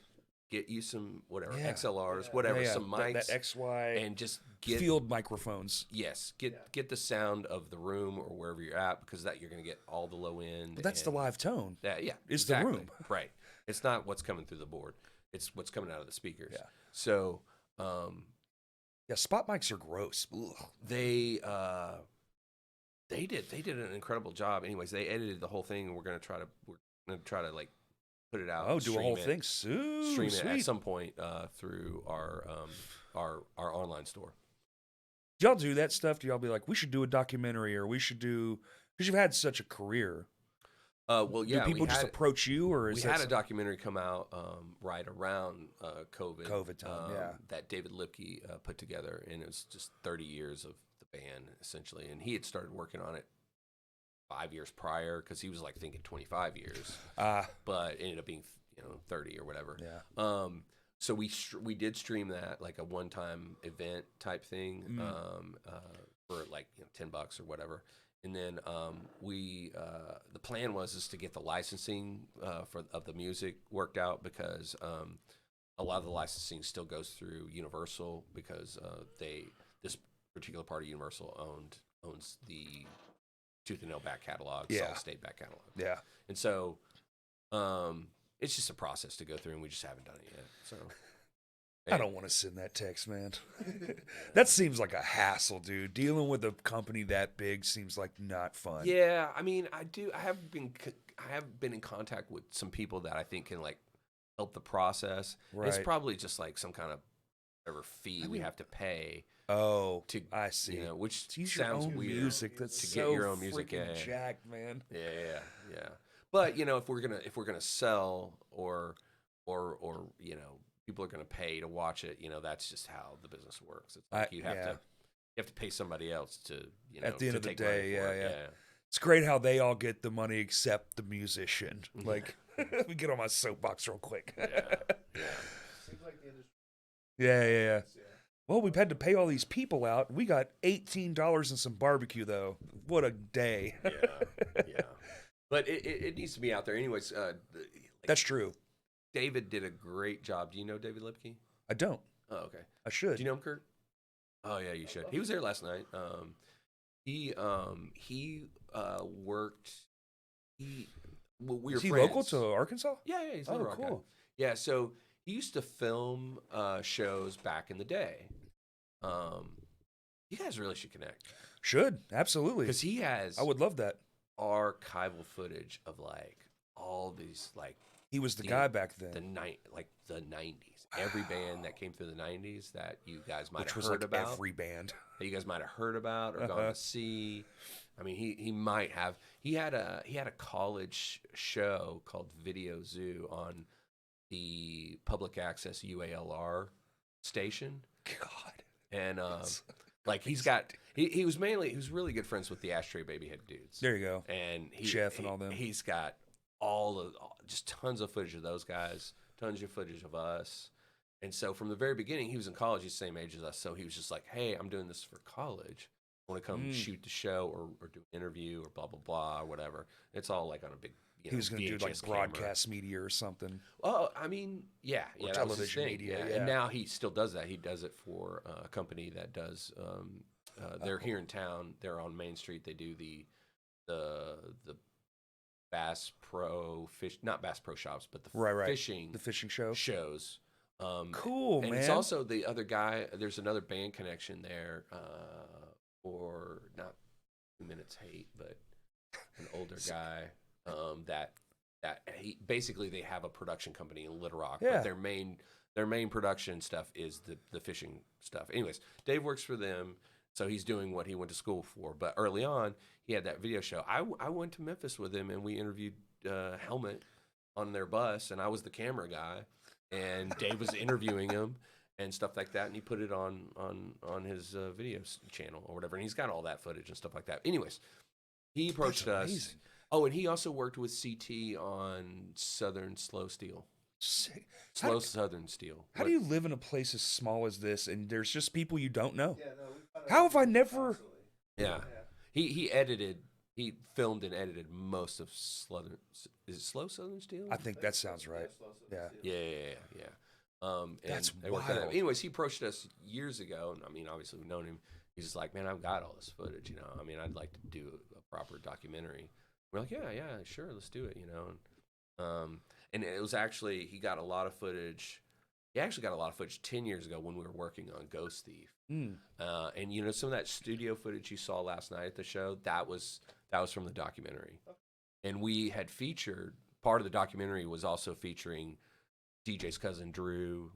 you some whatever Yeah. XLRs, whatever, Yeah, some that mics, XY and just get field microphones. yes, get the sound of the room or wherever you're at, because that you're gonna get all the low end. But that's the and live tone. That yeah, is the exactly. room. Right. It's not what's coming through the board. It's what's coming out of the speakers. Yeah. So Yeah, spot mics are gross. Ugh. they did an incredible job. Anyways, they edited the whole thing, and we're gonna try to like put it out. Oh, do a stream whole it, thing. Ooh, Stream it sweet. at some point through our online store. Do y'all do that stuff? Do y'all be like, we should do a documentary, or we should do, because you've had such a career. Well, yeah, do people we just had, approach you, or we is had that a documentary come out right around COVID time, yeah. that David Lipke put together, and it was just 30 years of the band essentially, and he had started working on it 5 years prior because he was like thinking 25 years, but it ended up being 30 or whatever. Yeah. So we did stream that like a one-time event type thing for like $10 or whatever. And then the plan was to get the licensing of the music worked out, because a lot of the licensing still goes through Universal, because this particular part of Universal owns the Tooth and Nail back catalog, Solid State back catalog. Yeah. And so it's just a process to go through, and we just haven't done it yet. So I don't want to send that text, man. That seems like a hassle, dude. Dealing with a company that big seems like not fun. Yeah, I mean, I have been have been in contact with some people that I think can like help the process. Right. It's probably just like some kind of whatever fee we have to pay. Oh, to I see. You know, which to use sounds your own weird. music. That's to so get your own music, freaking yeah. jacked, man. Yeah. But you know, if we're gonna sell or you know, people are gonna pay to watch it. You know, that's just how the business works. It's like you have to pay somebody else to, you know, at the end to of the take money day, for it. yeah. It's great how they all get the money except the musician. Like, we get on my soapbox real quick. Yeah. Seems like the industry. Yeah. Well, we've had to pay all these people out. We got $18 and some barbecue, though. What a day. Yeah. But it needs to be out there. Anyways, That's true. David did a great job. Do you know David Lipke? I don't. Oh, okay. I should. Do you know him, Kurt? Oh, yeah, you should. He was there last night. He worked. We were Is he friends. local to Arkansas? Yeah, he's Little Rock guy. Cool. Yeah, so he used to film shows back in the day. You guys really should connect Should. Absolutely. because he has I would love that. archival footage of like all these like He was the guy back then. the 90s. Every band that came through the 90s that you guys might Which have was heard like about. every band. That you guys might have heard about or gone to see. I mean, he might have. He had a college show called Video Zoo on the public access UALR station. God. And like he was really good friends with the Ashtray Babyhead dudes. There you go. And Jeff and all them. He's got just tons of footage of those guys, tons of footage of us. And so from the very beginning, he was in college. He's the same age as us. So he was just like, hey, I'm doing this for college. I want to come shoot the show or do an interview or blah, blah, blah, or whatever. It's all like on a big, He was going to do like broadcast media or something. Oh, I mean, yeah. Or that was his television thing. media, And now he still does that. He does it for a company that does, they're here in town. They're on Main Street. They do the Bass Pro fish, not Bass Pro shops, but the fishing. The fishing show. Shows. Cool, and man. it's also the other guy. There's another band connection there for not 2 Minutes Hate, but an older guy that he basically they have a production company in Little Rock, but their main production stuff is the fishing stuff. Anyways, Dave works for them, so he's doing what he went to school for. But early on, he had that video show. I went to Memphis with him, and we interviewed Helmet on their bus, and I was the camera guy. And Dave was interviewing him and stuff like that, and he put it on his video channel or whatever, and he's got all that footage and stuff like that. Anyways, he approached us. Amazing. Oh, and he also worked with CT on Southern Slow Steel. Southern Steel. How do you live in a place as small as this, and there's just people you don't know? Yeah, no, we found out How have I never... constantly. Yeah. He filmed and edited most of Southern. Is it Slow Southern Steel? I think that sounds right. Yeah. Yeah. And That's they worked on that. wild. Anyways, he approached us years ago, and I mean, obviously we've known him. He's just like, man, I've got all this footage, you know. I mean, I'd like to do a proper documentary. We're like, yeah, sure, let's do it, you know. And it was actually he got a lot of footage. He actually got a lot of footage 10 years ago when we were working on Ghost Thief. And you know, some of that studio footage you saw last night at the show, that was from the documentary. And we had featured part of the documentary was also featuring DJ's cousin Drew,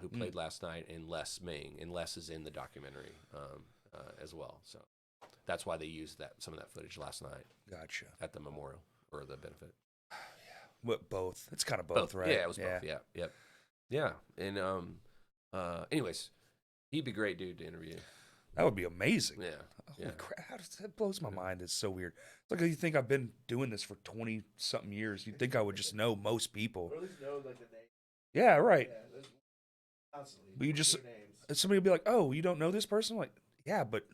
who played last night, and Les Ming, and Les is in the documentary as well. So that's why they used some of that footage last night. Gotcha. At the memorial or the benefit. What, both? It's kind of both, right? Yeah, it was both. Yeah, yep. Yeah, and anyways, he'd be a great dude to interview. That would be amazing. Yeah. Holy crap. That blows my mind. It's so weird. It's like you think I've been doing this for 20-something years. You'd think I would just know most people. Or at least know like the name. Yeah, right. Yeah, there's constantly. But you just, names. somebody will be like, oh, you don't know this person? I'm like, yeah, but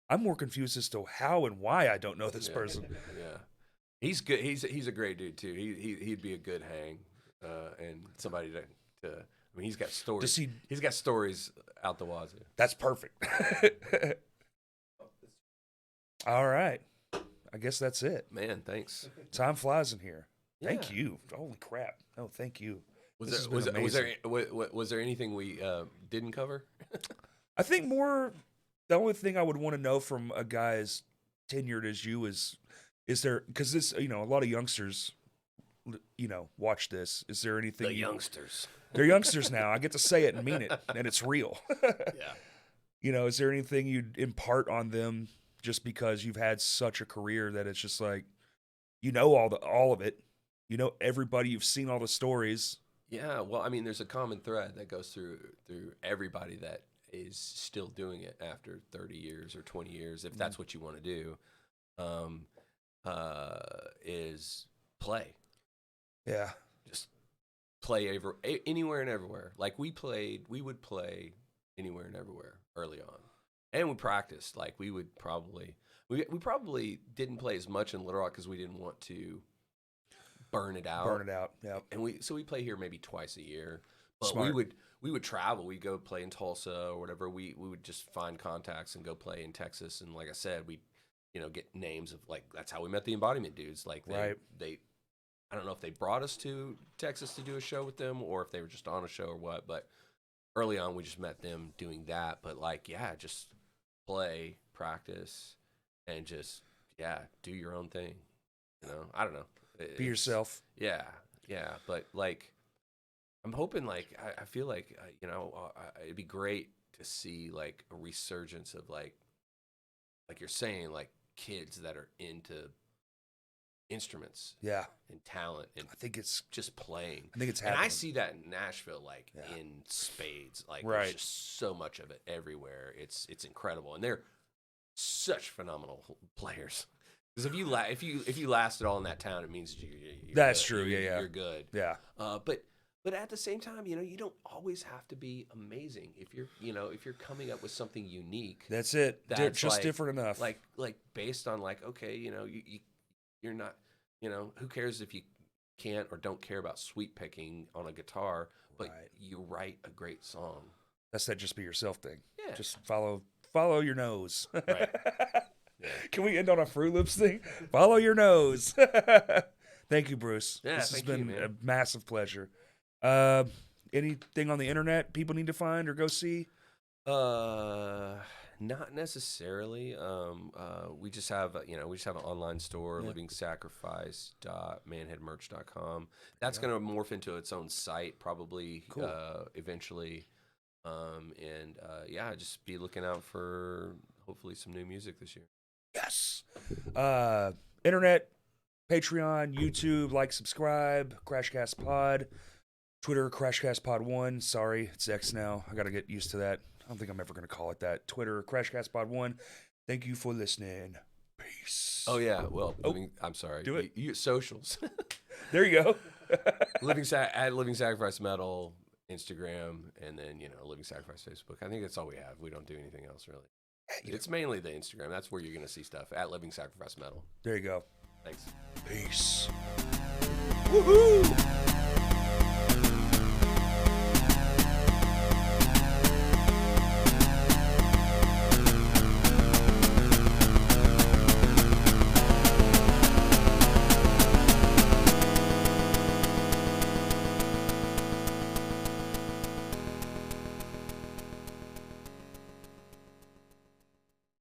I'm more confused as to how and why I don't know this person. Yeah. He's good. He's a great dude too. He'd be a good hang, and somebody to. I mean, he's got stories. He's got stories out the wazoo. That's perfect. All right. I guess that's it. Man, thanks. Time flies in here. Thank Yeah. you. Holy crap. Oh, thank you. Was there anything we didn't cover? I think more the only thing I would want to know from a guy as tenured as you is Is there, because this, a lot of youngsters, watch this. Is there anything? The youngsters. They're youngsters now. I get to say it and mean it, and it's real. Yeah. Is there anything you'd impart on them just because you've had such a career that it's just like, all of it, everybody, you've seen all the stories. Yeah, well, I mean, there's a common thread that goes through everybody that is still doing it after 30 years or 20 years, if that's what you want to do, is play. Yeah. Just play anywhere and everywhere. Like we would play anywhere and everywhere early on. And we practiced. Like we probably didn't play as much in Little Rock because we didn't want to burn it out. Yeah. And we play here maybe twice a year. But Smart. we would travel. We'd go play in Tulsa or whatever. We would just find contacts and go play in Texas. And like I said, we get names of, like, that's how we met the Embodiment dudes. Like they I don't know if they brought us to Texas to do a show with them or if they were just on a show or what, but early on we just met them doing that. But like, yeah, just play, practice, and just, do your own thing. I don't know. Be yourself. Yeah. But like, I'm hoping, like, I feel like, it'd be great to see like a resurgence of like you're saying, like kids that are into instruments, and talent, and I think it's just playing. I think it's and happening. I see that in Nashville, like in spades. Like there's just so much of it everywhere. It's incredible, and they're such phenomenal players. Because if you lasted all in that town, it means you're That's good. true. You're good. Yeah. But at the same time, you don't always have to be amazing. If you're coming up with something unique, That's it. That's just like, different enough. like based on like, okay, you're not, who cares if you can't or don't care about sweep picking on a guitar, but you write a great song. That's that just be yourself thing. Yeah. Just follow your nose. Right. Can we end on a Fruit Loops thing? Follow your nose. Thank you, Bruce. Yeah, this has thank you, been man. a massive pleasure. Anything on the internet people need to find or go see? Not necessarily. We just have an online store, livingsacrifice.manheadmerch.com. That's going to morph into its own site probably eventually. Just be looking out for hopefully some new music this year. Yes. Internet, Patreon, YouTube, like, subscribe, Crashcast Pod, Twitter, Crashcast Pod 1. Sorry, it's X now. I got to get used to that. I don't think I'm ever going to call it that. Twitter, Crashcast Pod 1. Thank you for listening. Peace. Oh, yeah. Well, I'm sorry. Do it. You socials. There you go. at Living Sacrifice Metal, Instagram, and then, Living Sacrifice Facebook. I think that's all we have. We don't do anything else, really. It's mainly the Instagram. That's where you're going to see stuff, at Living Sacrifice Metal. There you go. Thanks. Peace. Woohoo!